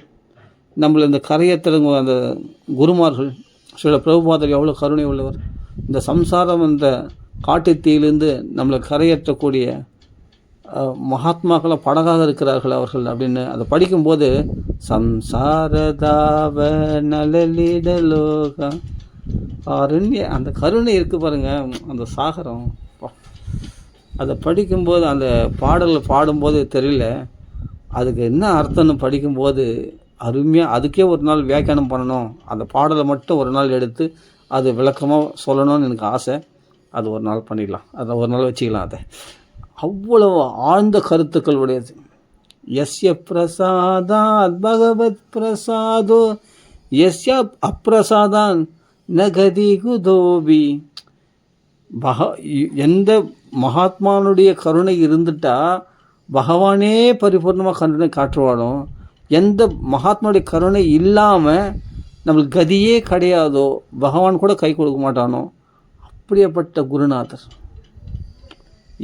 நம்மளை இந்த கரையத்திறங்க அந்த குருமார்கள். சில பிரபுபாதர் எவ்வளோ கருணை உள்ளவர். இந்த சம்சாரம் இந்த காட்டுத்தீயிலிருந்து நம்மளை கரையேற்றக்கூடிய மகாத்மாக்களை படகாக இருக்கிறார்கள் அவர்கள் அப்படின்னு அதை படிக்கும்போது சம்சாரதாவ நலலிடலோக காருண்ய அந்த கருணை இருக்குது பாருங்கள். அந்த சாகரம் அதை படிக்கும்போது அந்த பாடல் பாடும்போது தெரியல, அதுக்கு என்ன அர்த்தம்னு படிக்கும்போது அருமையாக அதுக்கே ஒரு நாள் வியாக்கியானம் பண்ணணும். அந்த பாடலை மட்டும் ஒரு நாள் எடுத்து அது விளக்கமாக சொல்லணும்னு எனக்கு ஆசை. அது ஒரு நாள் பண்ணிடலாம், அதை ஒரு நாள் வச்சுக்கலாம். அதை அவ்வளவு ஆழ்ந்த கருத்துக்கள் உடையது. யஸ்ய பிரசாதாத் பகவத் பிரசாதோ யஸ்ய அப்பிரசாதான் நகதி குதோபி. எந்த மகாத்மானுடைய கருணை இருந்துட்டா பகவானே பரிபூர்ணமாக கருணை காட்டுவானோ, எந்த மகாத்மாவுடைய கருணை இல்லாமல் நம்மளுக்கு கதியே கிடையாதோ, பகவான் கூட கை கொடுக்க மாட்டானோ, அப்படியேப்பட்ட குருநாதர்.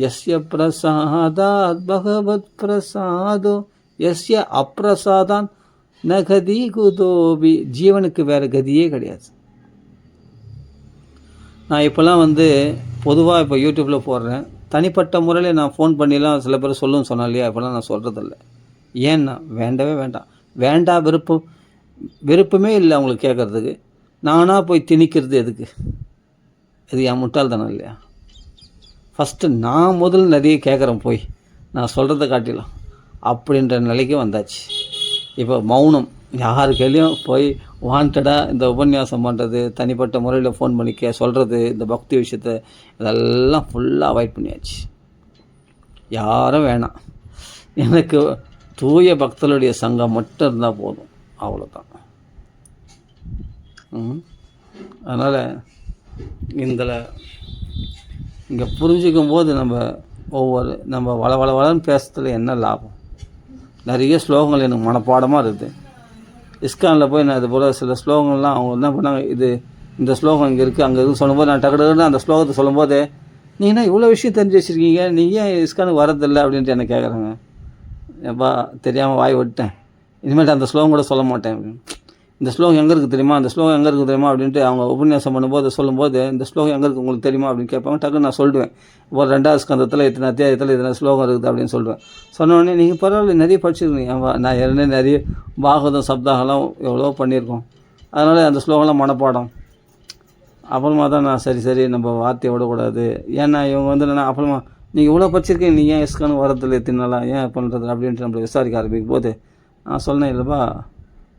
யஸ்ய பிரசாதாத் பகவத் பிரசாதோ யஸ்ய அப்பிரசாதான் நகதி குதோபி. ஜீவனுக்கு வேறு கதியே கிடையாது. நான் இப்போல்லாம் பொதுவாக இப்போ யூடியூப்பில் போடுறேன். தனிப்பட்ட முறையில் நான் ஃபோன் பண்ணிலாம் சில பேர் சொல்லுன்னு சொன்னேன் இல்லையா, இப்போலாம் நான் சொல்கிறதில்ல. ஏன்னா வேண்டவே வேண்டாம். விருப்பமே இல்லை அவங்களுக்கு கேட்குறதுக்கு. நானாக போய் திணிக்கிறது எதுக்கு? இது என் முட்டாள்தானே இல்லையா? ஃபஸ்ட்டு நான் முதல்ல நிறைய கேட்குறேன், போய் நான் சொல்கிறத காட்டிலாம் அப்படின்ற நிலைக்கு வந்தாச்சு. இப்போ மௌனம், யாரு கையிலையும் போய் வாண்டடாக இந்த உபன்யாசம் பண்ணுறது, தனிப்பட்ட முறையில் ஃபோன் பண்ணி சொல்கிறது, இந்த பக்தி விஷயத்தை இதெல்லாம் ஃபுல்லாக அவாய்ட் பண்ணியாச்சு. யாரும் வேணாம், எனக்கு தூய பக்தர்களுடைய சங்கம் மட்டும் இருந்தால் போதும், அவ்வளோதான். அதனால் இங்கே புரிஞ்சிக்கும் போது நம்ம வளன்னு பேசுறதுல என்ன லாபம்? நிறைய ஸ்லோகங்கள் எனக்கு மனப்பாடமாக இருக்குது. இஸ்கானில் போய் நான் இது போல் சில ஸ்லோகங்கள்லாம் அவங்க என்ன பண்ணாங்க, இந்த ஸ்லோகம் இங்கே இருக்குது அங்கே இருக்குன்னு சொல்லும்போது நான் டக்குன்னு அந்த ஸ்லோகத்தை சொல்லும்போது, நீங்கன்னா இவ்வளோ விஷயம் தெரிஞ்சு வச்சுருக்கீங்க, நீங்கள் ஏன் இஸ்கானுக்கு வரதில்லை அப்படின்ட்டு என்ன கேட்குறாங்க. எப்பா தெரியாமல் வாய் விட்டேன், இனிமேட்டு அந்த ஸ்லோகம் கூட சொல்ல மாட்டேன். இந்த ஸ்லோகம் எங்கே இருக்குது தெரியுமா, அந்த ஸ்லோகம் எங்கே இருக்குது தெரியுமா அப்படின்ட்டு அவங்க உபன்யாசம் பண்ணும்போது சொல்லும்போது, இந்த ஸ்லோகம் எங்கே இருக்குது உங்களுக்கு தெரியுமா அப்படின்னு கேட்பாங்க. டக்குன்னு நான் சொல்லுவேன், இப்போ 2வது ஸ்கந்தத்தில் இத்தனை அத்தியாயத்தில் இத்தனை ஸ்லோகம் இருக்குது அப்படின்னு சொல்லுவேன். சொன்னோடனே நீங்கள் பரவாயில்ல நிறைய படிச்சிருக்கீங்க. நான் ஏற்கனவே நிறைய பாகவதம் சப்தாகலாம் எவ்வளோ பண்ணியிருக்கோம், அதனால் அந்த ஸ்லோகம்லாம் மனப்பாடம். அப்புறமா தான் நான் சரி நம்ம வார்த்தையை விடக்கூடாது. ஏன்னா இவங்க நான் அப்புறமா நீங்கள் இவ்வளோ படிச்சிருக்கீங்க, நீங்கள் ஏன் இஸ்கானு வரதில்லை எத்தினாலாம் ஏன் பண்ணுறது அப்படின்ட்டு நம்மளை விசாரிக்க ஆரம்பிக்கும் போது நான் சொன்னேன், இல்லைப்பா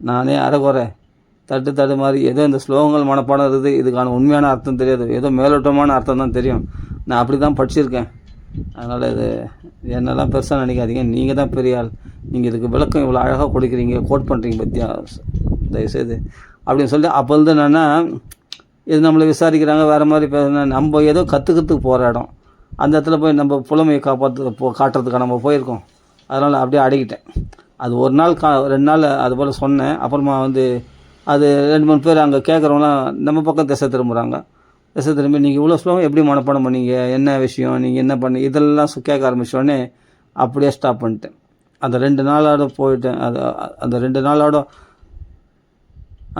நானே அரைக்குறை தட்டு மாதிரி ஏதோ இந்த ஸ்லோகங்கள் மனப்பாடம் இருக்குது, இதுக்கான உண்மையான அர்த்தம் தெரியாது, ஏதோ மேலோட்டமான அர்த்தம் தான் தெரியும். நான் அப்படி தான் படிச்சிருக்கேன். அதனால் இது என்னெல்லாம் பெருசாக நினைக்காதீங்க, நீங்கள் தான் பெரிய ஆள், நீங்கள் இதுக்கு விளக்கம் இவ்வளோ அழகாக கொடுக்குறீங்க, கோட் பண்ணுறீங்க பற்றியா, தயவுசெய்து அப்படின்னு சொல்லி அப்போ என்னென்னா இது நம்மளை விசாரிக்கிறாங்க, வேறு மாதிரி பேசுனா நம்ம ஏதோ கற்றுக்கிறதுக்கு போகிற இடம், அந்த இடத்துல போய் நம்ம புலமையை காட்டுறதுக்காக நம்ம போயிருக்கோம். அதனால் அப்படியே அடக்கிட்டேன். அது ஒரு நாள் 2 நாள் அது போல் சொன்னேன். அப்புறமா அது 2-3 பேர் அங்கே கேட்குறவங்களாம் நம்ம பக்கம் திசை திரும்புகிறாங்க. திசை திரும்பி நீங்கள் இவ்வளோ ஸ்லோகம் எப்படி மனப்பாடம் பண்ணீங்க, என்ன விஷயம், நீங்கள் என்ன பண்ணி இதெல்லாம் கேட்க ஆரம்பிச்சோடனே அப்படியே ஸ்டாப் பண்ணிட்டேன். அந்த 2 நாளோட போயிட்டேன். அந்த 2 நாளோட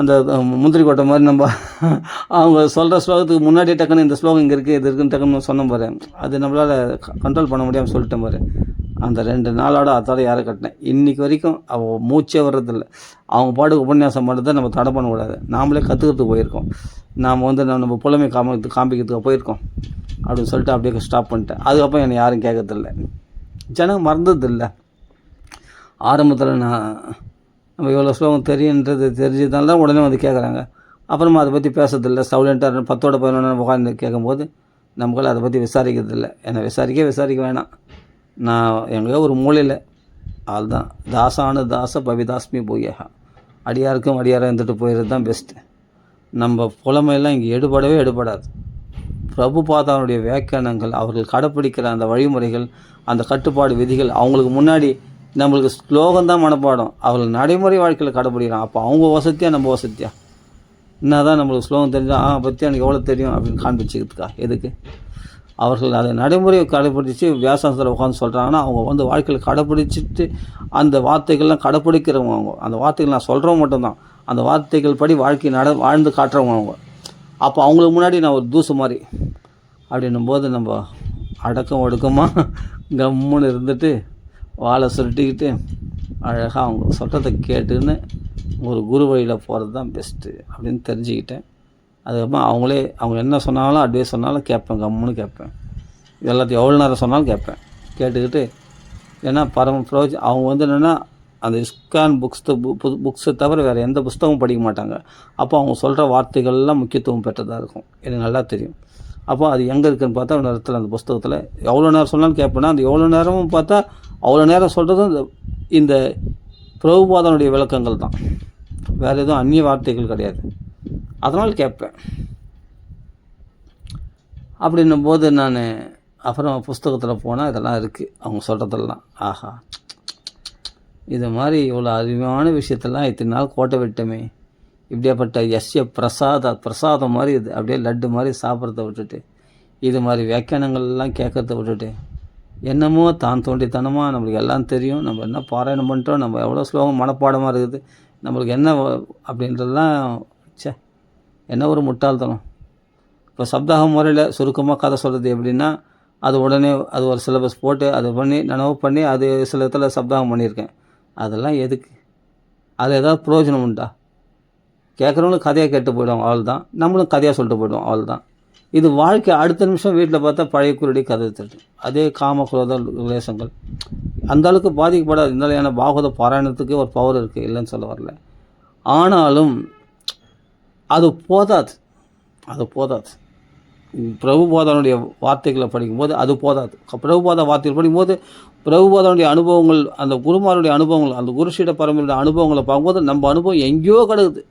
அந்த முந்திரி கொட்டை மாதிரி நம்ம அவங்க சொல்கிற ஸ்லோகத்துக்கு முன்னாடியே டக்குன்னு இந்த ஸ்லோகம் இங்கே இருக்குது இது இருக்குன்னு டக்குன்னு சொன்ன பாரு, அது நம்மளால் கண்ட்ரோல் பண்ண முடியாமல் சொல்லிட்டேன் பாரு. அந்த 2 நாளோட அதோட யாரை கட்டினேன். இன்றைக்கி வரைக்கும் அவள் மூச்சே வர்றதில்லை. அவங்க பாட்டுக்கு உபன்யாசம் பண்ணுறதை நம்ம தடை பண்ணக்கூடாது. நாமளே கற்றுக்கிறதுக்கு போயிருக்கோம், நாம் நம்ம புலமை காமிக்கிறதுக்கு போயிருக்கோம் அப்படின்னு சொல்லிட்டு அப்படியே ஸ்டாப் பண்ணிட்டேன். அதுக்கப்புறம் என்னை யாரும் கேட்கறதில்ல, ஜனம் மறந்ததில்லை. ஆரம்பத்தில் நம்ம இவ்வளோ ஸ்லோகம் தெரியுன்றது தெரிஞ்சதுனால தான் உடனே கேட்குறாங்க. அப்புறமா அதை பற்றி பேசுறதில்லை, சவுலண்ட்டாக 10ஓட 11 உட்காந்து கேட்கும்போது நமக்குள்ள அதை பற்றி விசாரிக்கிறதில்லை. என்னை விசாரிக்க வேணாம், நான் எங்கேயோ ஒரு மூலையில் அதுதான் தாச பவிதாஸ்மி பூயகா, அடியாருக்கும் அடியாராக இருந்துட்டு போயிடுறது தான் பெஸ்ட்டு. நம்ம புலமையெல்லாம் இங்கே எடுபடாது. பிரபுபாதாவுடைய வியாக்கியானங்கள், அவர்கள் கடைப்பிடிக்கிற அந்த வழிமுறைகள், அந்த கட்டுப்பாடு விதிகள், அவங்களுக்கு முன்னாடி நம்மளுக்கு ஸ்லோகம் தான் மனப்பாடம், அவர்கள் நடைமுறை வாழ்க்கையில் கடைப்பிடிக்கிறான். அப்போ அவங்க வசதியாக நம்ம வசதியா, என்ன தான் நம்மளுக்கு ஸ்லோகம் தெரிஞ்சால் பற்றி எனக்கு எவ்வளோ தெரியும் அப்படின்னு காண்பிச்சுக்கிறதுக்கா? எதுக்கு? அவர்கள் அதை நடைமுறையை கடைப்பிடிச்சி வியாசாசத்தில் உட்காந்து சொல்கிறாங்கன்னா அவங்க வாழ்க்கையில் கடைப்பிடிச்சிட்டு அந்த வார்த்தைகள்லாம் கடைப்பிடிக்கிறவங்க. அவங்க அந்த வார்த்தைகள் நான் சொல்கிறவங்க மட்டும்தான், அந்த வார்த்தைகள் படி வாழ்க்கை வாழ்ந்து காட்டுறவங்க அவங்க. அப்போ அவங்களுக்கு முன்னாடி நான் ஒரு தூசு மாதிரி அப்படின்னும் போது நம்ம அடக்கம் ஒடுக்கமாக கம்முன்னு இருந்துட்டு வாழை சுருட்டிக்கிட்டு அழகாக அவங்க சொல்கிறத கேட்டுன்னு ஒரு குரு வழியில் போகிறது தான் பெஸ்ட்டு அப்படின்னு தெரிஞ்சுக்கிட்டேன். அதுக்கப்புறம் அவங்க என்ன சொன்னாலும் அட்வைஸ் சொன்னாலும் கேட்பேன், கம்முன்னு கேட்பேன். எல்லாத்தையும் எவ்வளோ நேரம் சொன்னாலும் கேட்பேன். கேட்டுக்கிட்டு ஏன்னா அவங்க வந்து என்னென்னா அந்த இஸ்கான் புக்ஸை தவிர வேறு எந்த புஸ்தகமும் படிக்க மாட்டாங்க. அப்போ அவங்க சொல்கிற வார்த்தைகள்லாம் முக்கியத்துவம் பெற்றதாக இருக்கும், எனக்கு நல்லா தெரியும். அப்போ அது எங்கே இருக்குதுன்னு பார்த்தா ஒரு நேரத்தில் அந்த புஸ்தகத்தில் எவ்வளோ நேரம் சொன்னாலும் கேட்பேன்னா, அந்த எவ்வளோ நேரமும் பார்த்தா அவ்வளோ நேரம் சொல்கிறதும் இந்த பிரபுபாதனுடைய விளக்கங்கள் தான், வேறு எதுவும் அந்நிய வார்த்தைகள் கிடையாது. அதனால் கேட்பேன். அப்படின்னும் போது நான் அப்புறம் புஸ்தகத்தில் போனால் இதெல்லாம் இருக்குது, அவங்க சொல்கிறதெல்லாம். ஆஹா, இது மாதிரி இவ்வளோ அருமையான விஷயத்தெல்லாம் இத்தனை நாள் கோட்டை விட்டோமே, இப்படியாப்பட்ட பிரசாதம் மாதிரி இது அப்படியே லட்டு மாதிரி சாப்பிட்றத விட்டுட்டு, இது மாதிரி வியாக்கியானங்கள்லாம் கேட்குறத விட்டுட்டு, என்னமோ தான் தோண்டித்தனமாக நம்மளுக்கு எல்லாம் தெரியும், நம்ம என்ன பாராயணம் பண்ணிட்டோம், நம்ம எவ்வளோ ஸ்லோகம் மனப்பாடமாக இருக்குது, நம்மளுக்கு என்ன அப்படின்றதெல்லாம் என்ன ஒரு முட்டாள்தனம். இப்போ சப்தாக முறையில் சுருக்கமாக கதை சொல்கிறது எப்படின்னா, அது உடனே அது ஒரு சிலபஸ் போட்டு அது பண்ணி நனவு பண்ணி அது சில இடத்துல சப்தாகம் பண்ணியிருக்கேன். அதெல்லாம் எதுக்கு? அது ஏதாவது பிரயோஜனம் உண்டா? கேட்குறவங்களும் கதையாக கேட்டு போய்டுவோம், அவள் தான். நம்மளும் கதையாக சொல்லிட்டு போய்டுவோம், அவள் தான். இது வாழ்க்கை. அடுத்த நிமிஷம் வீட்டில் பார்த்தா பழைய குருடி கதை திட்டு, அதே காம குரோத ரிலேஷங்கள் அந்த அளவுக்கு பாதிக்கப்படாது. இருந்தாலும் ஏன்னா பாகவத பாராயணத்துக்கு ஒரு பவர் இருக்குது, இல்லைன்னு சொல்ல வரல. ஆனாலும் அது போதாது. பிரபுபாதனுடைய வார்த்தைகளை படிக்கும்போது அது போதாது. பிரபுபாத வார்த்தைகள் படிக்கும்போது பிரபுபாதனுடைய அனுபவங்கள், அந்த குருமாருடைய அனுபவங்கள், அந்த குருஷீட பரம்பரையுடைய அனுபவங்களை பார்க்கும்போது நம்ம அனுபவம் எங்கேயோ கிடக்குது.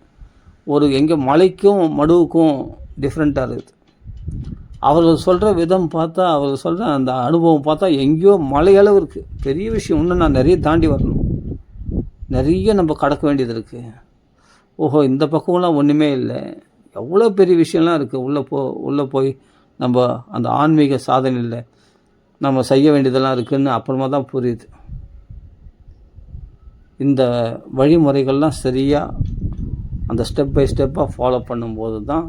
எங்கே மலைக்கும் மடுவுக்கும் டிஃப்ரெண்ட்டாக இருக்குது. அவர்கள் சொல்கிற விதம் பார்த்தா, அவர்கள் சொல்கிற அந்த அனுபவம் பார்த்தா எங்கேயோ மலையளவு இருக்குது. பெரிய விஷயம். இன்னும் நான் நிறைய தாண்டி வரணும், நிறைய நம்ம கடக்க வேண்டியது இருக்குது. ஓஹோ, இந்த பக்கம்லாம் ஒன்றுமே இல்லை, எவ்வளோ பெரிய விஷயம்லாம் இருக்குது. உள்ளே போய் நம்ம அந்த ஆன்மீக சாதனையில் நம்ம செய்ய வேண்டியதெல்லாம் இருக்குதுன்னு அப்புறமா தான் புரியுது. இந்த வழிமுறைகள்லாம் சரியாக அந்த ஸ்டெப் பை ஸ்டெப்பாக ஃபாலோ பண்ணும்போது தான்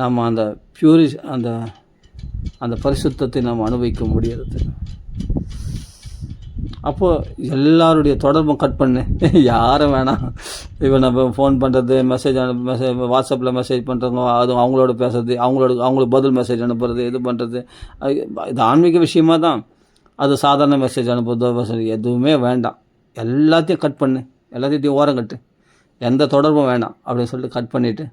நம்ம அந்த அந்த பரிசுத்தத்தை நம்ம அனுபவிக்க முடியாது. அப்போது எல்லாருடைய தொடர்பும் கட் பண்ணு, யாரும் வேணாம். இப்போ நம்ம ஃபோன் பண்ணுறது, வாட்ஸ்அப்பில் மெசேஜ் பண்ணுறவங்க, அது அவங்களோட பேசுறது, அவங்களுக்கு பதில் மெசேஜ் அனுப்புறது, இது பண்ணுறது, இது ஆன்மீக விஷயமாக தான். அது சாதாரண மெசேஜ் அனுப்புறதோ எதுவுமே வேண்டாம். எல்லாத்தையும் கட் பண்ணு, எல்லாத்தையும் ஓரம் கட்டு, எந்த தொடர்பும் வேண்டாம் அப்படின்னு சொல்லிட்டு கட் பண்ணிவிட்டு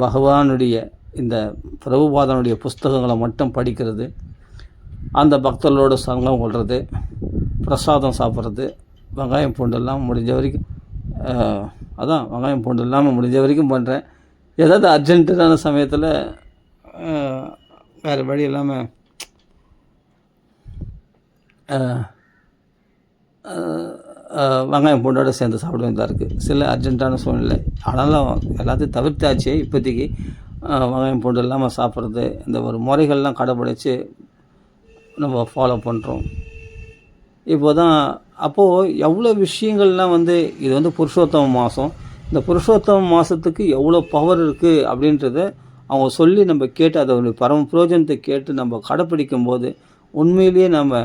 பகவானுடைய இந்த பிரபுபாதனுடைய புஸ்தகங்களை மட்டும் படிக்கிறது, அந்த பக்தர்களோட சங்கம் கொள்வது, பிரசாதம் சாப்பிட்றது, வெங்காயம் பூண்டெல்லாம் முடிஞ்ச வரைக்கும் வெங்காயம் பூண்டு இல்லாமல் முடிஞ்ச வரைக்கும் பண்ணுறேன். ஏதாவது அர்ஜென்ட்டான சமயத்தில் வேறு வழி இல்லாமல் வெங்காயம் பூண்டோடு சேர்ந்து சாப்பிட வேண்டியதாக இருக்குது, சில அர்ஜென்ட்டான சூழ்நிலை. ஆனாலும் எல்லாத்தையும் தவிர்த்தாச்சு இப்போதைக்கு. வெங்காயம் பூண்டு இல்லாமல் சாப்பிட்றது, இந்த ஒரு முறைகள்லாம் கடைப்பிடிச்சி நம்ம ஃபாலோ பண்ணுறோம். இப்போ தான் அப்போது எவ்வளோ விஷயங்கள்லாம் இது புருஷோத்தம மாதம். இந்த புருஷோத்தம மாதத்துக்கு எவ்வளோ பவர் இருக்குது அப்படின்றத அவங்க சொல்லி நம்ம கேட்டு அதை பரம பிரயோஜனத்தை கேட்டு நம்ம கடைப்பிடிக்கும் போது உண்மையிலேயே நம்ம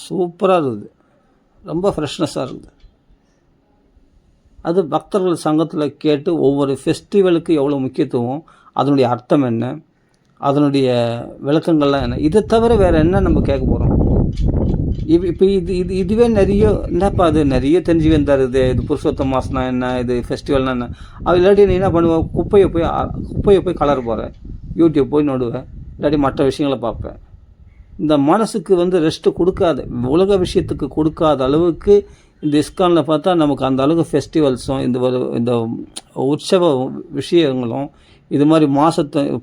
சூப்பராக இருக்குது, ரொம்ப ஃப்ரெஷ்னஸாக இருக்குது. அது பக்தர்கள் சங்கத்தில் கேட்டு ஒவ்வொரு ஃபெஸ்டிவலுக்கு எவ்வளோ முக்கியத்துவம், அதனுடைய அர்த்தம் என்ன, அதனுடைய விளக்கங்கள்லாம் என்ன, இதை தவிர வேறு என்ன நம்ம கேட்க போகிறோம்? இப்போ இதுவே நிறைய என்னப்பா, அது நிறைய தெரிஞ்சுக்க தருது. இது புருஷோத்தம மாதம்னா என்ன, இது ஃபெஸ்டிவல்னா என்ன. அது இல்லாட்டி நீ என்ன பண்ணுவேன், குப்பையை போய் கலர் போகிறேன், யூடியூப் போய் நோடுவேன், இல்லாட்டி மற்ற விஷயங்களை பார்ப்பேன். இந்த மனசுக்கு ரெஸ்ட்டு கொடுக்காத, உலக விஷயத்துக்கு கொடுக்காத அளவுக்கு இந்த இஸ்கானில் பார்த்தா நமக்கு அந்த அளவுக்கு ஃபெஸ்டிவல்ஸும் இந்த உற்சவ விஷயங்களும் இது மாதிரி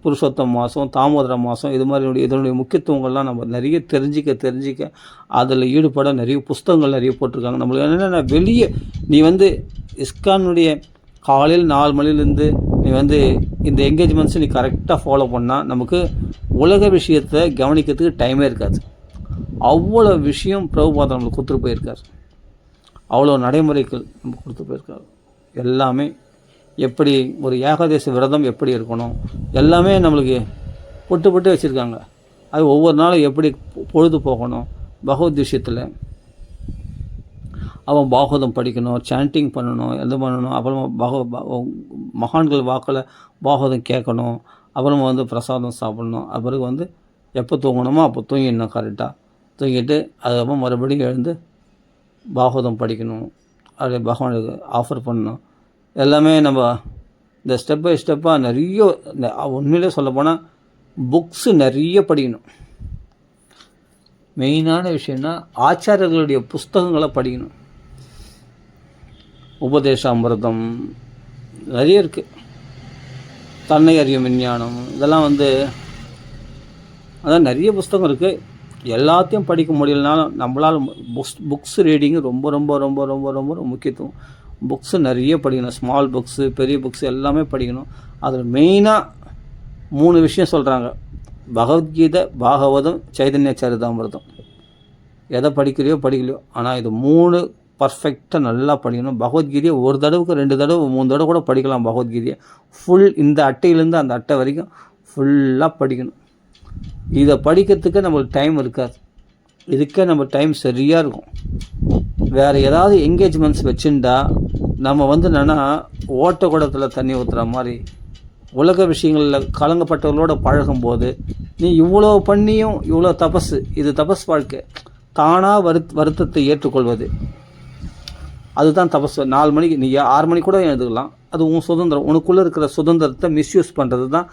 புருஷோத்தம மாதம், தாமோதர மாதம், இது மாதிரி இதனுடைய முக்கியத்துவங்கள்லாம் நம்ம நிறைய தெரிஞ்சிக்க அதில் ஈடுபட நிறைய புஸ்தகங்கள் நிறைய போட்டிருக்காங்க. நம்மளுக்கு என்னென்னா வெளியே நீ இஸ்கானுடைய காலையில் 4 மணிலேருந்து நீ இந்த என்கேஜ்மெண்ட்ஸை நீ கரெக்டாக ஃபாலோ பண்ணால் நமக்கு உலக விஷயத்தை கவனிக்கிறதுக்கு டைமே இருக்காது. அவ்வளோ விஷயம் பிரபுபாதம் நம்மளுக்கு கொடுத்துட்டு போயிருக்கார், அவ்வளோ நடைமுறைகள் நம்ம கொடுத்து போயிருக்கார். எல்லாமே எப்படி ஒரு ஏகாதேச விரதம் எப்படி இருக்கணும், எல்லாமே நம்மளுக்கு பொட்டு வச்சுருக்காங்க. அது ஒவ்வொரு நாளும் எப்படி பொழுது போகணும், பகவத் விஷயத்தில் அவன் பாகவதம் படிக்கணும், சாண்டிங் பண்ணணும், எது பண்ணணும், அப்புறமா மகான்கள் வாக்கில் பாகவதம் கேட்கணும், அப்புறமா பிரசாதம் சாப்பிடணும், அப்புறம் எப்போ தூங்கணுமோ அப்போ தூங்கிடணும் கரெக்டாக. தூங்கிட்டு அதுக்கப்புறம் மறுபடியும் எழுந்து பாகவதம் படிக்கணும், அப்படியே பகவானுக்கு ஆஃபர் பண்ணணும். எல்லாமே நம்ம இந்த ஸ்டெப் பை ஸ்டெப்பாக நிறைய உண்மையிலே சொல்லப்போனால் புக்ஸு நிறைய படிக்கணும். மெயினான விஷயம்னா ஆச்சாரியர்களுடைய புஸ்தகங்களை படிக்கணும். உபதேச அமிர்தம் நிறைய இருக்குது, தன்னை அறியும் விஞ்ஞானம், இதெல்லாம் அதான் நிறைய புஸ்தகம் இருக்குது. எல்லாத்தையும் படிக்க முடியலனாலும் நம்மளால் புக்ஸ் ரீடிங்கு ரொம்ப ரொம்ப ரொம்ப ரொம்ப ரொம்ப ரொம்ப முக்கியத்துவம். புக்ஸு நிறைய படிக்கணும், ஸ்மால் புக்ஸு பெரிய புக்ஸு எல்லாமே படிக்கணும். அதில் மெயினாக 3 விஷயம் சொல்கிறாங்க: பகவத்கீதை, பாகவதம், சைதன்ய சரிதாமிர்தம். எதை படிக்கிறியோ படிக்கலையோ, ஆனால் இது 3 பர்ஃபெக்டாக நல்லா படிக்கணும். பகவத்கீதையை ஒரு தடவுக்கு 2 தடவை 3 தடவை கூட படிக்கலாம். பகவத்கீதையை ஃபுல் இந்த அட்டையிலேருந்து அந்த அட்டை வரைக்கும் ஃபுல்லாக படிக்கணும். இதை படிக்கிறதுக்கு நம்மளுக்கு டைம் இருக்காது. இதுக்கே நம்ம டைம் சரியாக இருக்கும். வேறு ஏதாவது என்கேஜ்மெண்ட்ஸ் வச்சுருந்தா நம்ம என்னென்னா ஓட்ட குடத்தில் தண்ணி ஊற்றுற மாதிரி உலக விஷயங்களில் கலங்கப்பட்டவர்களோடு பழகும்போது நீ இவ்வளோ பண்ணியும் இவ்வளோ தபஸ், இது தபஸ் வாழ்க்கை. தானாக வருத்தத்தை ஏற்றுக்கொள்வது, அதுதான் தபஸ். 4 மணிக்கு நீ 6 மணிக்கு கூட எழுந்துக்கலாம், அது உன் சுதந்திரம். உனக்குள்ளே இருக்கிற சுதந்திரத்தை மிஸ்யூஸ் பண்ணுறது தான்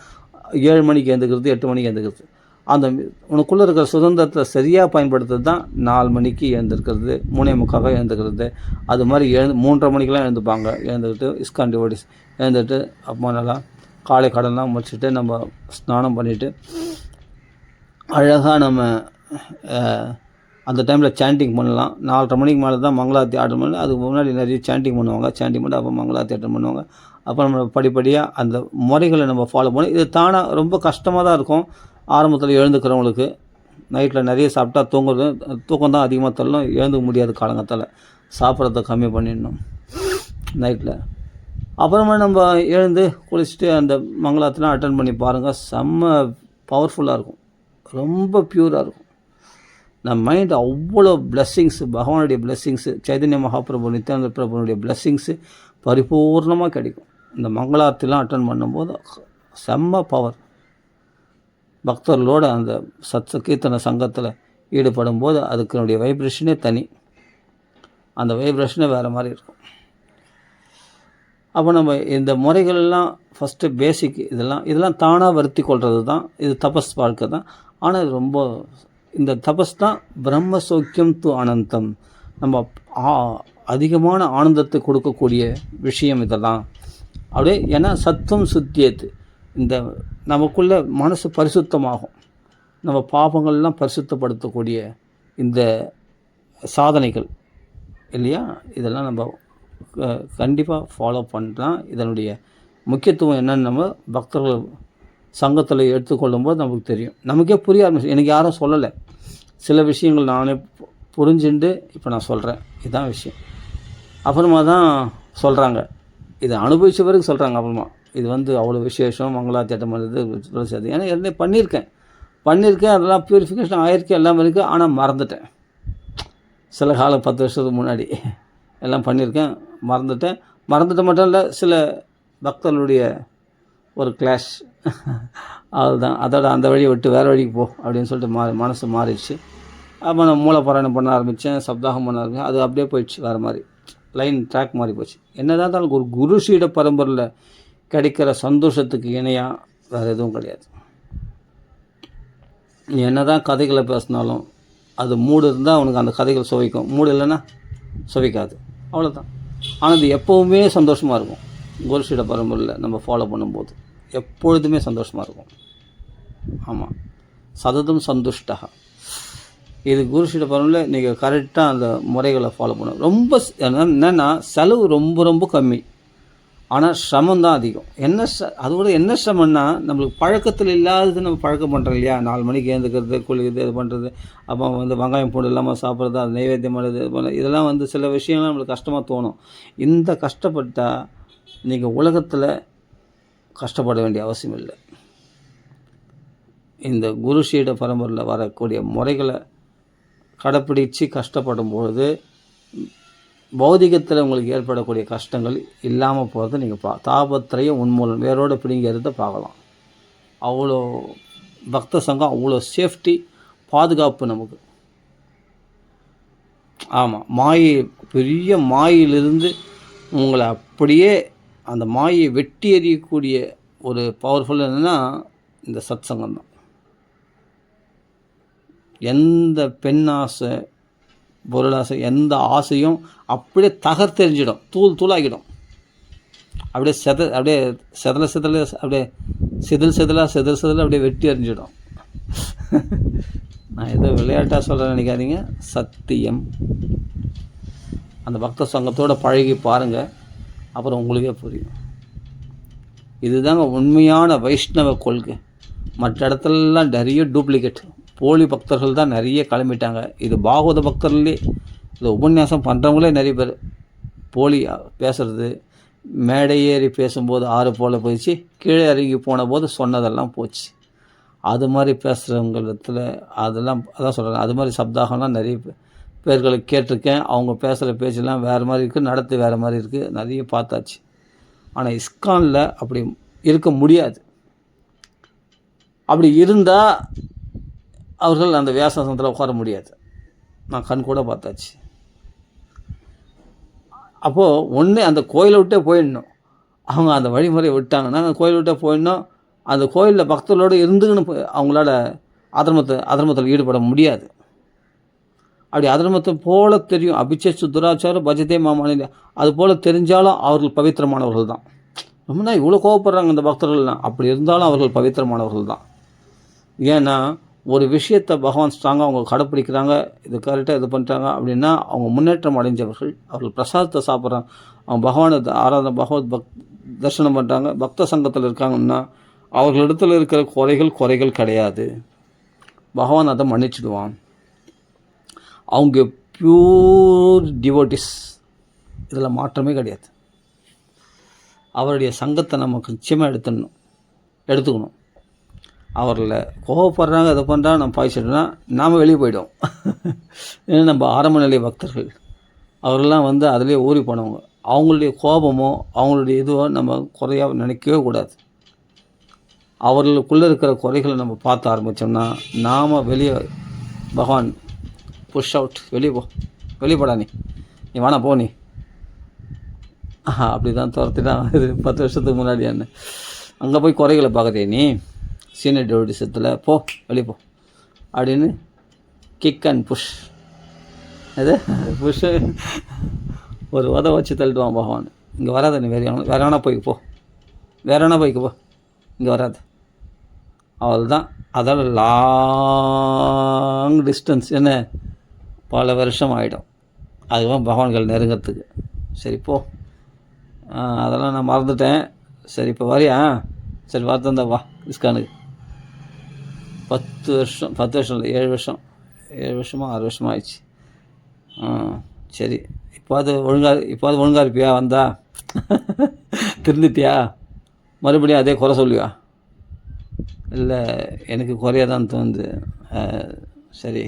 7 மணிக்கு எழுந்துக்கிறது, 8 மணிக்கு எழுந்துக்கிறது. அந்த உனக்குள்ளே இருக்கிற சுதந்திரத்தை சரியாக பயன்படுத்துறது தான் 4 மணிக்கு எழுந்திருக்கிறது, 3:45 எழுந்துக்கிறது. அது மாதிரி 3:30 மணிக்கெலாம் எழுந்துப்பாங்க. எழுந்துக்கிட்டு இஸ்கான் டிவோட்டிஸ் எழுந்துட்டு அப்போ நல்லா காலை கடன்லாம் முடிச்சுட்டு நம்ம ஸ்நானம் பண்ணிவிட்டு அழகாக நம்ம அந்த டைமில் சாண்டிங் பண்ணலாம். 4:30 மணிக்கு மேலே தான் மங்களாத்தி அட்டன் பண்ணி, அதுக்கு முன்னாடி நிறைய சாண்டிங் பண்ணுவாங்க. சாண்டிங் பண்ணி அப்போ மங்களாத்தி அட்டன் பண்ணுவாங்க. அப்போ நம்ம படிப்படியாக அந்த முறைகளை நம்ம ஃபாலோ பண்ணி, இது தானாக ரொம்ப கஷ்டமாக தான் இருக்கும் ஆரம்பத்தில் எழுந்துக்கிறவங்களுக்கு. நைட்டில் நிறைய சாப்பிட்டா தூக்கம் தான் அதிகமாக தரலாம், எழுந்துக்க முடியாது காலங்கத்தால். சாப்பிட்றத கம்மி பண்ணிடணும் நைட்டில். அப்புறமா நம்ம எழுந்து குளிச்சுட்டு அந்த மங்களாத்தெலாம் அட்டன் பண்ணி பாருங்கள், செம்ம பவர்ஃபுல்லாக இருக்கும், ரொம்ப ப்யூராக இருக்கும். நம்ம மைண்ட் அவ்வளோ பிளெஸ்ஸிங்ஸு, பகவானுடைய பிளெஸ்ஸிங்ஸு, சைதன்ய மகாபிரபு நித்யானந்த பிரபுனுடைய பிளெஸ்ஸிங்ஸு பரிபூர்ணமாக கிடைக்கும். இந்த மங்களார்த்திலாம் அட்டன் பண்ணும்போது செம்ம பவர். பக்தர்களோடு அந்த கீர்த்தன சங்கத்தில் ஈடுபடும் போது அதுக்குனுடைய வைப்ரேஷனே தனி, அந்த வைப்ரேஷனே வேறு மாதிரி இருக்கும். அப்போ நம்ம இந்த முறைகளெல்லாம் ஃபஸ்ட்டு பேசிக் இதெல்லாம் தானாக வருத்தி கொள்வது தான், இது தபஸ் வாழ்க்கை தான். ஆனால் இது ரொம்ப இந்த தபஸ் தான் பிரம்ம சௌக்கியம் து அனந்தம், நம்ம அதிகமான ஆனந்தத்தை கொடுக்கக்கூடிய விஷயம் இதெல்லாம். அப்படியே ஏன்னா சத்துவம் சுத்தியது, இந்த நமக்குள்ள மனசு பரிசுத்தமாகும், நம்ம பாபங்கள்லாம் பரிசுத்தப்படுத்தக்கூடிய இந்த சாதனைகள் இல்லையா, இதெல்லாம் நம்ம கண்டிப்பாக ஃபாலோ பண்ணலாம். இதனுடைய முக்கியத்துவம் என்னன்னு நம்ம பக்தர்கள் சங்கத்தில் எடுத்துக்கொள்ளும்போது நமக்கு தெரியும். நமக்கே புரிய ஆரம்பிச்சு, எனக்கு யாரும் சொல்லலை, சில விஷயங்கள் நானே புரிஞ்சுட்டு இப்போ நான் சொல்கிறேன், இதுதான் விஷயம். அப்புறமா தான் சொல்கிறாங்க, இதை அனுபவித்த பிறகு சொல்கிறாங்க. அப்புறமா இது அவ்வளோ விசேஷம், மங்களாத்தியாட்டம் பண்ணுறது, ஏன்னா எல்லாம் பண்ணியிருக்கேன், அதெல்லாம் ப்யூரிஃபிகேஷன் ஆகிருக்கேன், எல்லாம் இருக்குது. ஆனால் மறந்துட்டேன். சில காலம் 10 வருஷத்துக்கு முன்னாடி எல்லாம் பண்ணியிருக்கேன், மறந்துட்டேன் மட்டும் இல்லை, சில பக்தர்களுடைய ஒரு கிளாஷ், அதுதான். அதோட அந்த வழியை விட்டு வேறு வழிக்கு போ அப்படின்னு சொல்லிட்டு மனசு மாறிடுச்சு. அப்போ நான் மூலப்பாராயணம் பண்ண ஆரம்பித்தேன், சப்தாகம் பண்ண ஆரம்பித்தேன். அது அப்படியே போயிடுச்சு, வேறு மாதிரி லைன் ட்ராக் மாறி போச்சு. என்னதான் இருந்தாலும் ஒரு குரு சீட பரம்பரையில் கிடைக்கிற சந்தோஷத்துக்கு இணையாக வேறு எதுவும் கிடையாது. நீ என்ன தான் கதைகளை பேசினாலும் அது மூடு இருந்தால் அவனுக்கு அந்த கதைகள் சுவைக்கும், மூடு இல்லைன்னா சுவைக்காது, அவ்வளோதான். ஆனால் அது எப்போவுமே சந்தோஷமாக இருக்கும். குரு சீட பரம்பரையில் நம்ம ஃபாலோ பண்ணும்போது எப்பொழுதுமே சந்தோஷமாக இருக்கும். ஆமாம், சததம் சந்துஷ்டா. இது குரு சீட பரம்பரையில் நீங்கள் கரெக்டாக அந்த முறைகளை ஃபாலோ பண்ணணும். ரொம்ப என்னென்னா செலவு ரொம்ப ரொம்ப கம்மி, ஆனால் சிரமம் தான் அதிகம். அதோட என்ன சிரமம்னா, நம்மளுக்கு பழக்கத்தில் இல்லாதது நம்ம பழக்கம் பண்ணுறோம் இல்லையா. 4 மணிக்கு எழுந்துக்கிறது, குளிக்கிறது, இது பண்ணுறது, அப்போ வெங்காயம் பூண்டு இல்லாமல் சாப்பிட்றது, அது நைவேத்தியம் பண்ணுறது, இதெல்லாம் சில விஷயங்கள்லாம் நம்மளுக்கு கஷ்டமாக தோணும். இந்த கஷ்டப்பட்டால் நீங்கள் உலகத்தில் கஷ்டப்பட வேண்டிய அவசியம் இல்லை. இந்த குரு சீட பரம்பரையில் வரக்கூடிய முறைகளை கடைப்பிடித்து கஷ்டப்படும் பொழுது பௌதிகத்தில் உங்களுக்கு ஏற்படக்கூடிய கஷ்டங்கள் இல்லாமல் போகிறது நீங்கள் தாபத்திரையும் உன்மூலம் வேரோடு பிடிங்கிறத பார்க்கலாம். அவ்வளோ பக்த சங்கம் அவ்வளோ சேஃப்டி, பாதுகாப்பு நமக்கு. ஆமாம், பெரிய மாயிலிருந்து உங்களை அப்படியே அந்த மாயை வெட்டி எறியக்கூடிய ஒரு பவர்ஃபுல் என்னென்னா இந்த சத் சங்கம் தான். எந்த பெண் ஆசை, பொருளாசை, எந்த ஆசையும் அப்படியே தகர்த்தெறிஞ்சிடும், தூளாகிடும். அப்படியே செதல அப்படியே செதில் அப்படியே வெட்டி எறிஞ்சிடும். நான் ஏதோ விளையாட்டாக சொல்கிறேன்னு நினைக்காதீங்க, சத்தியம். அந்த பக்த சங்கத்தோடு பழகி பாருங்கள், அப்புறம் உங்களுக்கே புரியும். இதுதாங்க உண்மையான வைஷ்ணவ கொள்கை. மற்ற இடத்துலலாம் நிறைய டூப்ளிகேட், போலி பக்தர்கள் தான் நிறைய கிளம்பிட்டாங்க. இது பாகவத பக்தர்களே, இது உபன்யாசம் பண்ணுறவங்களே நிறைய பேர் போலி பேசுகிறது. மேடை ஏறி பேசும்போது ஆறு போல் போயிடுச்சு, கீழே இறங்கி போன போது சொன்னதெல்லாம் போச்சு. அது மாதிரி பேசுகிறவங்களிடத்தில் அதான் சொல்கிறேன். அது மாதிரி சப்தாகம்லாம் நிறைய பேர்களை கேட்டிருக்கேன். அவங்க பேசுகிற பேச்செல்லாம் வேறு மாதிரி இருக்குது, நடத்து வேறு மாதிரி இருக்குது, நிறைய பார்த்தாச்சு. ஆனால் இஸ்கானில் அப்படி இருக்க முடியாது. அப்படி இருந்தால் அவர்கள் அந்த வியாசாசனத்தில் உட்கார முடியாது. நான் கண் கூட பார்த்தாச்சு. அப்போது ஒன்று அந்த கோயிலை விட்டே போயிடணும். அவங்க அந்த வழிமுறையை விட்டாங்கன்னா அந்த கோயிலை விட்டே போயிடணும். அந்த கோயிலில் பக்தர்களோடு இருந்துன்னு அவங்களால அதர்மத்தில் ஈடுபட முடியாது. அப்படி அதர்மத்தை போல தெரியும், அபிச்சேச்சு துராச்சாரம் பஜதே மாமானில, அது போல் தெரிஞ்சாலும் அவர்கள் பவித்திரமானவர்கள் தான். ரொம்ப இவ்வளோ கோவப்படுறாங்க இந்த பக்தர்கள்லாம், அப்படி இருந்தாலும் அவர்கள் பவித்திரமானவர்கள் தான். ஏன்னா ஒரு விஷயத்தை பகவான் ஸ்ட்ராங்காக அவங்க கடைப்பிடிக்கிறாங்க, இது கரெக்டாக இது பண்ணுறாங்க அப்படின்னா அவங்க முன்னேற்றம் அடைஞ்சவர்கள். அவர்கள் பிரசாதத்தை சாப்பிட்றாங்க, அவங்க பகவானை ஆராதனை தரிசனம் பண்ணுறாங்க, பக்த சங்கத்தில் இருக்காங்கன்னா அவர்களிடத்தில் இருக்கிற குறைகள் கிடையாது. பகவான் அதை மன்னிச்சிடுவான். அவங்க பியூர் டிவோட்டிஸ், இதில் மாற்றமே கிடையாது. அவருடைய சங்கத்தை நமக்கு நிச்சயமாக எடுத்துக்கணும். அவரில் கோவப்படுறாங்க, இதை பண்ணுறாங்க, நம்ம பாய்ச்சிட்டோம்னா நாம் வெளியே போய்டும். ஏன்னா நம்ம ஆரம்ப நிலை பக்தர்கள், அவரெல்லாம் அதிலே ஊறி போனவங்க. அவங்களுடைய கோபமோ அவங்களுடைய இதுவோ நம்ம குறையாக நினைக்கவே கூடாது. அவர்களுக்குள்ளே இருக்கிற குறைகளை நம்ம பார்த்து ஆரம்பித்தோம்னா நாம் வெளியே, பகவான் புஷ் அவுட், வெளியே போடா, நீ வேணா போ, நீ அப்படி தான் துரத்திட்டான். இது 10 வருஷத்துக்கு முன்னாடி என்ன அங்கே போய் குறைகளை பார்க்குறே நீ, சீனியர் டிவோட்டிசத்தில் வெளியே போ அப்படின்னு கிக் அண்ட் புஷ், அது புஷ் ஒரு உத வச்சு தள்ளிடுவான் பகவான். இங்கே வராத, நீ வேற வேணா போய்க்கு போ, இங்கே வராது. அவள் தான் அதால் லாங் டிஸ்டன்ஸ், என்ன பல வருஷம் ஆகிடும் அதுவும் பகவான்கள் நெருங்கிறதுக்கு. சரி போ, அதெல்லாம் நான் மறந்துட்டேன். சரி இப்போ வரியா? சரி வரத்தந்தா வா இஸ்கானுக்கு. 10 வருஷம் இல்லை 7 வருஷமா 6 வருஷமாக ஆயிடுச்சு. சரி இப்போது ஒழுங்காக இருப்பியா? வந்தா திருந்திட்டியா? மறுபடியும் அதே குறை சொல்லுவியா? இல்லை எனக்கு குறையாதான் தோணுது. சரி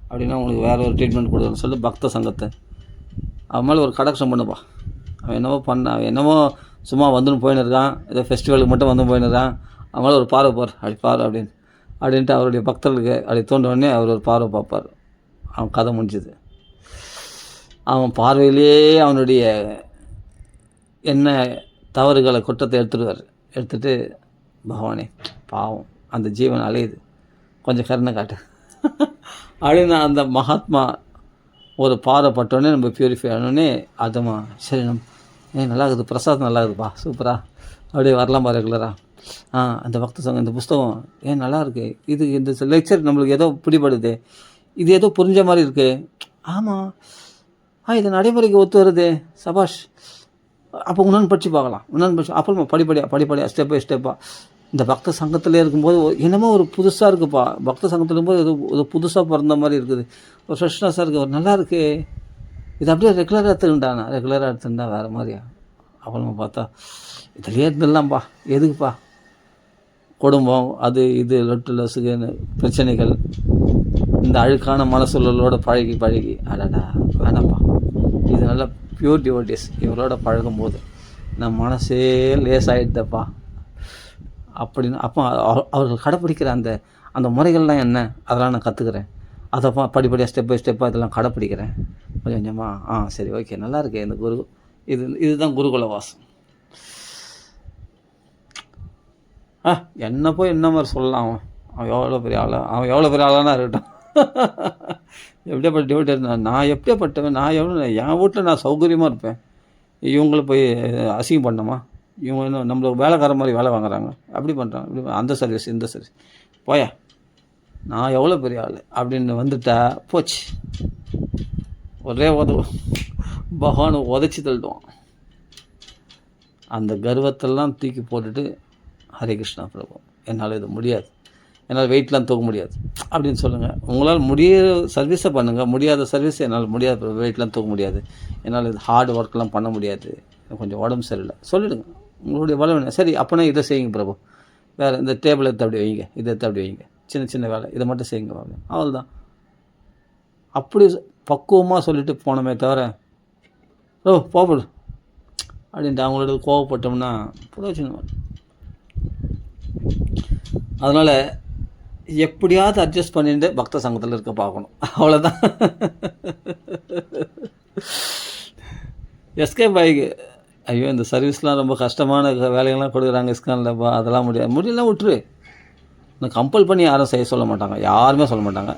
அப்படின்னா உங்களுக்கு வேறு ஒரு ட்ரீட்மெண்ட் கொடுக்கணும்னு சொல்லி பக்த சங்கத்தை அவன் மேலே ஒரு கடாட்சம் பண்ணுப்பா. அவன் என்னவோ சும்மா வந்துன்னு போயின்னு இருக்கான், ஏதோ ஃபெஸ்டிவலுக்கு மட்டும் வந்து போயின்னு இருக்கான். அவன் மேலே ஒரு பார்வை பார் அப்படின்ட்டு அவருடைய பக்தர்களுக்கு அப்படி தோன்றவுடனே அவர் ஒரு பார்வை பார்ப்பார். அவன் கதை முடிஞ்சுது. அவன் பார்வையிலே அவனுடைய என்ன தவறுகளை குற்றத்தை எடுத்துட்டு பகவானே பாவம் அந்த ஜீவன் அலையுது, கொஞ்சம் கருணை காட்டு அப்படின்னு அந்த மகாத்மா ஒரு பாறைப்பட்டோடனே நம்ம பியூரிஃபை ஆனோடனே அதுமா சரி நல்லா இருக்குது, பிரசாதம் நல்லா இருக்குதுப்பா, சூப்பராக அப்படியே வரலாமா ரெகுலராக. அந்த பக்த சங்கம் இந்த புஸ்தகம் நல்லா இருக்குது, இது இந்த லெக்சர் நம்மளுக்கு ஏதோ பிடிபடுது, இது ஏதோ புரிஞ்ச மாதிரி இருக்குது. ஆமாம், இது நடைமுறைக்கு ஒத்து வருது, சபாஷ். அப்போ இன்னொன்று படித்து பார்க்கலாம், அப்புறமா படிப்படியாக ஸ்டெப் பை ஸ்டெப்பாக. இந்த பக்த சங்கத்தில் இருக்கும்போது என்னமோ ஒரு புதுசாக இருக்குப்பா, பக்த சங்கத்தில் இருக்கும்போது ஏதோ புதுசாக பிறந்த மாதிரி இருக்குது, ஒரு ஃப்ரெஷ்னஸாக இருக்குது, ஒரு நல்லா இருக்குது. இது அப்படியே ரெகுலராக எடுத்துக்கிட்டா வேறு மாதிரியா? அப்புறமா பார்த்தா இதுலேயே இருந்துடலாம்ப்பா, எதுக்குப்பா குடும்பம் அது இது லொட்டு லசுக்குன்னு பிரச்சனைகள், இந்த அழுக்கான மனசூழலோடு பழகி அடடா வேணாம்ப்பா. இது நல்லா பியூர் டிவோட்டிஸ் இவரோட பழகும்போது நம்ம மனசே லேஸ் ஆகிடுதப்பா அப்படின்னு அப்போ அவர்கள் கடைப்பிடிக்கிற அந்த அந்த முறைகள்லாம் என்ன, அதெல்லாம் நான் கற்றுக்கிறேன். அதை படிப்படியாக ஸ்டெப் பை ஸ்டெப்பாக இதெல்லாம் கடைப்பிடிக்கிறேன் கொஞ்சம் கொஞ்சமாக. சரி, ஓகே, நல்லா இருக்கு இந்த குரு. இதுதான் குருகுல வாசம். என்ன போய் என்ன மாதிரி சொல்லலாம், அவன் எவ்வளோ பெரிய ஆளானா இருக்கட்டும். எப்படியாப்பட்ட டியூட்டி இருந்தான், நான் எப்படியாப்பட்டவன், நான் எவ்வளோ என் வீட்டில் நான் சௌகரியமாக இருப்பேன். இவங்கள போய் அசிங்கம் பண்ணணுமா, இவங்க இன்னும் நம்மளுக்கு வேலைக்கார மாதிரி வேலை வாங்குறாங்க, அப்படி பண்ணுறாங்க, இப்படி அந்த சர்வீஸ் இந்த சர்வீஸ், போயா நான் எவ்வளோ பெரிய ஆள் அப்படின்னு வந்துட்டா போச்சு. ஒரே பகவானை உதச்சி தள்ளுவான். அந்த கர்வத்தெல்லாம் தூக்கி போட்டுட்டு, ஹரே கிருஷ்ணா பிரபு, என்னால் இது முடியாது, என்னால் வெயிட்லாம் தூக்க முடியாது அப்படின்னு சொல்லுங்கள். உங்களால் சர்வீஸை பண்ணுங்கள், முடியாத சர்வீஸ் என்னால் முடியாது பிரபு, வெயிட்லாம் தூக்க முடியாது, என்னால் இது ஹார்ட் ஒர்க்லாம் பண்ண முடியாது, கொஞ்சம் உடம்பு சரியில்லை சொல்லிவிடுங்க. உங்களுடைய பலம் சரி, அப்போனா இதை செய்யுங்க பிரபு, வேறு இந்த டேபிள் எடுத்து அப்படி வைங்க, இதை எடுத்து அப்படி வைங்க, சின்ன சின்ன வேலை இதை மட்டும் செய்யுங்க, அவ்வளோதான். அப்படி பக்குவமாக சொல்லிட்டு போனோமே தவிர, போப்படு அப்படின்ட்டு அவங்களோட கோவப்பட்டோம்னா பிரயோஜனம். அதனால் எப்படியாவது அட்ஜஸ்ட் பண்ணிட்டு பக்த சங்கத்தில் இருக்க பார்க்கணும், அவ்வளோதான். எஸ்கேப் ஆகி, ஐயோ இந்த சர்வீஸ்லாம் ரொம்ப கஷ்டமான வேலைகள்லாம் கொடுக்குறாங்க இஸ்கான்லப்பா, அதெல்லாம் முடியலாம் விட்டுரு. இன்னும் கம்பல் பண்ணி யாரும் செய்ய சொல்ல மாட்டாங்க, யாருமே சொல்ல மாட்டாங்க.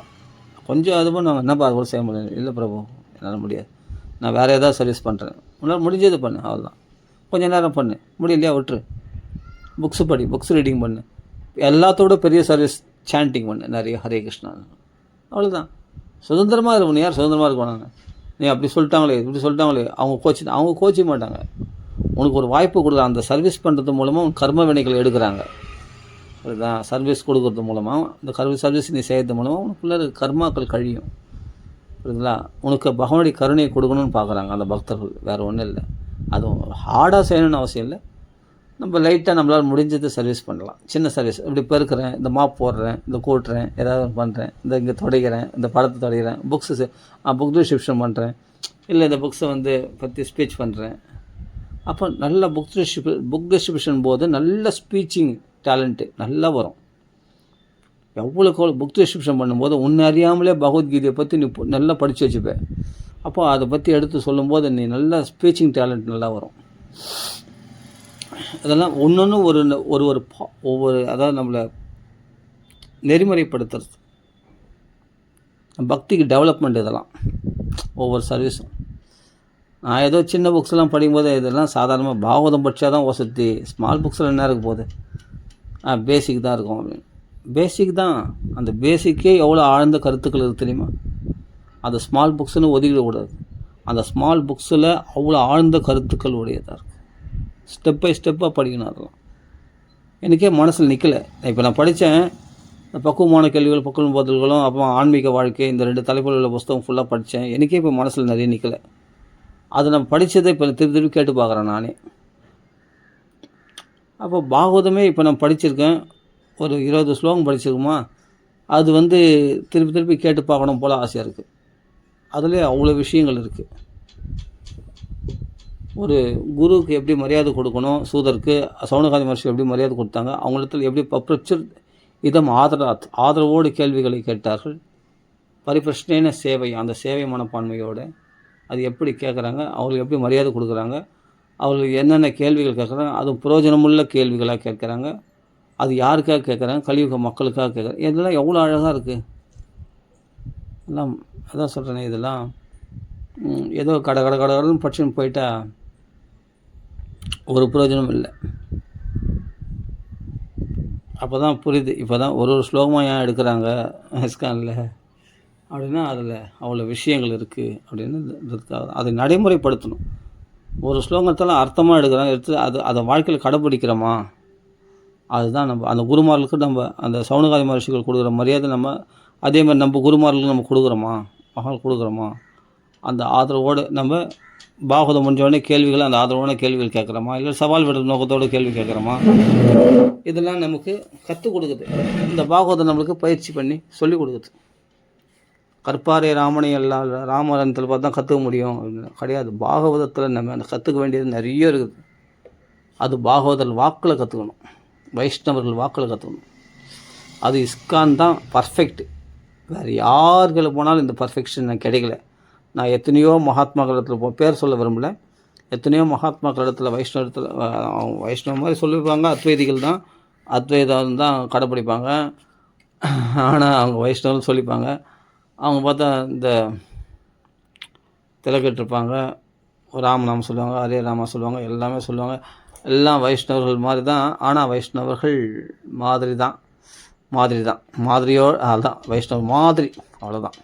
கொஞ்சம் அது பண்ணுவாங்க, என்னப்பா அது கூட செய்ய முடியாது, இல்லை பிரபு என்னால் முடியாது, நான் வேறு ஏதாவது சர்வீஸ் பண்ணுறேன், உன்னால் முடிஞ்சது பண்ணு, அவ்வளோதான். கொஞ்சம் நேரம் பண்ணு, முடியலையா விட்டுரு. புக்ஸு படி, புக்ஸ் ரீடிங் பண்ணு, எல்லாத்தோட பெரிய சர்வீஸ் சாண்டிங் பண்ணு நிறைய, ஹரே கிருஷ்ணா, அவ்வளோதான். சுதந்திரமாக இருக்கணும். யார் சுதந்திரமாக இருக்கணும், நீ அப்படி சொல்லிட்டாங்களே இப்படி சொல்லிட்டாங்களே அவங்க கோச்சிக்க மாட்டாங்க. உனக்கு ஒரு வாய்ப்பு கொடுக்குறாங்க, அந்த சர்வீஸ் பண்ணுறது மூலமாக உன் கர்ம வினைகள் எடுக்கிறாங்க. அதுதான் சர்வீஸ் கொடுக்குறது மூலமாக, இந்த சர்வீஸ் நீ செய்கிறது மூலமாக உனக்குள்ள கர்மாக்கள் கழியும். புரியுதுங்களா? உனக்கு பகவானுடைய கருணையை கொடுக்கணும்னு பார்க்குறாங்க அந்த பக்தர்கள், வேறு ஒன்றும் இல்லை. அதுவும் ஹார்டாக செய்யணும்னு அவசியம் இல்லை. நம்ம லைட்டாக நம்மளால் முடிஞ்சது சர்வீஸ் பண்ணலாம். சின்ன சர்வீஸ், இப்படி பெருக்கிறேன், இந்த மாப் போடுறேன், இந்த கூட்டுறேன், ஏதாவது பண்ணுறேன், இங்கே துடைக்கிறேன், இந்த படத்தை துடைக்கிறேன், புக் டிஸ்கிரிப்ஷன் பண்ணுறேன், இல்லை இந்த புக்ஸை பற்றி ஸ்பீச் பண்ணுறேன். அப்போ நல்ல புக் டிஸ்ட்ரிபியூஷன் போது நல்ல ஸ்பீச்சிங் டேலண்ட்டு நல்லா வரும். எவ்வளோக்கு புக் டிஸ்ட்ரிபியூஷன் பண்ணும்போது உன்னை அறியாமலே பகவத்கீதையை பற்றி நீ நல்லா படித்து வச்சுப்பேன். அப்போ அதை பற்றி எடுத்து சொல்லும்போது நீ நல்ல ஸ்பீச்சிங் டேலண்ட் நல்லா வரும். அதெல்லாம் ஒன்று ஒவ்வொரு அதாவது நம்மளை நெறிமுறைப்படுத்துறது, பக்திக்கு டெவலப்மெண்ட். இதெல்லாம் ஒவ்வொரு சர்வீஸும். நான் ஏதோ சின்ன புக்ஸ்லாம் படிக்கும்போது இதெல்லாம் சாதாரணமாக பாகவதம் படித்தா தான் வசதி, ஸ்மால் புக்ஸில் என்ன இருக்க போகுது, பேசிக் தான் இருக்கும் அப்படின்னு. பேசிக் தான், அந்த பேசிக்கே எவ்வளோ ஆழ்ந்த கருத்துக்கள் இருக்குது தெரியுமா? அந்த ஸ்மால் புக்ஸ்னு ஒதுக்கிடக்கூடாது. அந்த ஸ்மால் புக்ஸில் அவ்வளோ ஆழ்ந்த கருத்துக்கள் உடையதாக இருக்குது. ஸ்டெப் பை ஸ்டெப்பாக படிக்கணும். அதெல்லாம் எனக்கே மனசில் நிற்கலை. இப்போ நான் படித்தேன், பக்குவமான கேள்விகள், பக்குவம் பதில்களும், அப்புறம் ஆன்மீக வாழ்க்கை, இந்த 2 தலைப்பில் உள்ள புஸ்தகம் ஃபுல்லாக படித்தேன். எனக்கே இப்போ மனசில் நிறைய நிற்கலை. அது நான் படித்ததை இப்போ திருப்பி கேட்டு பார்க்குறேன் நானே. அப்போ பாகவதமே இப்போ நான் படிச்சிருக்கேன், ஒரு 20 ஸ்லோகம் படிச்சிருக்குமா, அது திருப்பி கேட்டு பார்க்கணும் போல் ஆசையாக இருக்குது. அதிலே அவ்வளோ விஷயங்கள் இருக்குது. ஒரு குருவுக்கு எப்படி மரியாதை கொடுக்கணும், சூதருக்கு சௌனகாதி மகர்ஷி எப்படி மரியாதை கொடுத்தாங்க, அவங்களிடத்தில் எப்படி பப்ரச்சர் இதம் ஆதரவோடு கேள்விகளை கேட்டார்கள். பரிபிரஷ்னேன சேவை, அந்த சேவை மனப்பான்மையோடு அது எப்படி கேட்குறாங்க, அவங்களுக்கு எப்படி மரியாதை கொடுக்குறாங்க, அவர்களுக்கு என்னென்ன கேள்விகள் கேட்குறாங்க, அதுவும் பிரயோஜனமுள்ள கேள்விகளாக கேட்குறாங்க. அது யாருக்காக கேட்குறாங்க, கலியுக மக்களுக்காக கேட்குறாங்க. இதெல்லாம் எவ்வளோ அழகாக இருக்குது. எல்லாம் அதான் சொல்கிறேனே, இதெல்லாம் ஏதோ கடன்னு படிச்சுன்னு போயிட்டா ஒரு பிரயோஜனம் இல்லை. அப்போ தான் புரியுது. இப்போ தான் ஒரு ஸ்லோகமாக ஏன் எடுக்கிறாங்க இஸ்கானில் அப்படின்னா, அதில் அவ்வளோ விஷயங்கள் இருக்குது அப்படின்னு அதை நடைமுறைப்படுத்தணும். ஒரு ஸ்லோகத்தால் அர்த்தமாக எடுக்கிறாங்க, எடுத்து அதை வாழ்க்கையில் கடைப்பிடிக்கிறோமா, அதுதான் நம்ம அந்த குருமார்களுக்கு நம்ம அந்த சௌனகாதி மகர்ஷிகள் கொடுக்குற மரியாதை நம்ம அதே மாதிரி நம்ம குருமார்களுக்கு நம்ம கொடுக்குறோமா, மகள் கொடுக்குறோமா, அந்த ஆதரவோடு நம்ம பாகவதம் முடிஞ்சோடனே கேள்விகள், அந்த ஆதரவான கேள்விகள் கேட்குறோமா, இல்லை சவால் விடுற நோக்கத்தோடு கேள்வி கேட்குறோமா, இதெல்லாம் நமக்கு கற்றுக் கொடுக்குது. இந்த பாகவதம் நம்மளுக்கு பயிற்சி பண்ணி சொல்லிக் கொடுக்குது. கற்பாரை ராமனை எல்லாம் ராமரத்தில் பார்த்து தான் கற்றுக்க முடியும் அப்படின்னு கிடையாது. பாகவதத்தில் நம்ம கற்றுக்க வேண்டியது நிறைய இருக்குது. அது பாகவதல் வாக்கில் கற்றுக்கணும். வைஷ்ணவர்கள் வாக்கில் கற்றுக்கணும். அது இஸ்கான் தான் பர்ஃபெக்ட். வேறு யார்களை போனாலும் இந்த பர்ஃபெக்ஷன் எனக்கு கிடைக்கல. நான் எத்தனையோ மகாத்மாக்கள் இடத்துல பேர் சொல்ல விரும்பல, எத்தனையோ மகாத்மாக்கள் இடத்துல வைஷ்ணவ மாதிரி சொல்லியிருப்பாங்க. அத்வைதிகள் தான், அத்வைதம் தான் கடைப்பிடிப்பாங்க. ஆனால் அவங்க வைஷ்ணவன்னு சொல்லிப்பாங்க. அவங்க பார்த்தா இந்த திலக்கிட்டிருப்பாங்க, ராமநாமம் சொல்லுவாங்க, ஹரே ராமா சொல்லுவாங்க, எல்லாமே சொல்லுவாங்க. எல்லாம் வைஷ்ணவர்கள் மாதிரி தான். ஆனால் வைஷ்ணவர்கள் மாதிரி தான், அதுதான் வைஷ்ணவ மாதிரி, அவ்வளோதான்.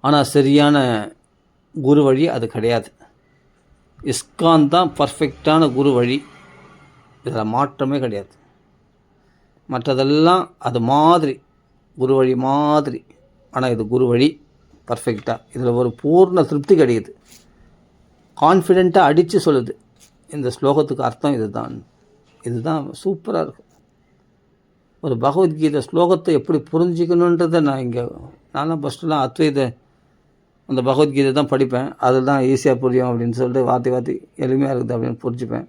ஆனால் சரியான குரு வழி அது கிடையாது. இஸ்கான் தான் பர்ஃபெக்டான குரு வழி, இதில் மாற்றமே கிடையாது. மற்றதெல்லாம் அது மாதிரி, குரு வழி மாதிரி. ஆனால் இது குரு வழி பர்ஃபெக்டாக. இதில் ஒரு பூர்ண திருப்தி கிடைக்குது. கான்ஃபிடெண்ட்டாக அடித்து சொல்லுது, இந்த ஸ்லோகத்துக்கு அர்த்தம் இதுதான் சூப்பராக இருக்கும். ஒரு பகவத்கீதை ஸ்லோகத்தை எப்படி புரிஞ்சிக்கணுன்றதை நான்லாம் ஃபஸ்ட்டுலாம் அத்வைத அந்த பகவத்கீதை தான் படிப்பேன். அதுதான் ஈஸியாக புரியும் அப்படின்னு சொல்லிட்டு வார்த்தை எளிமையாக இருக்குது அப்படின்னு புரிஞ்சுப்பேன்.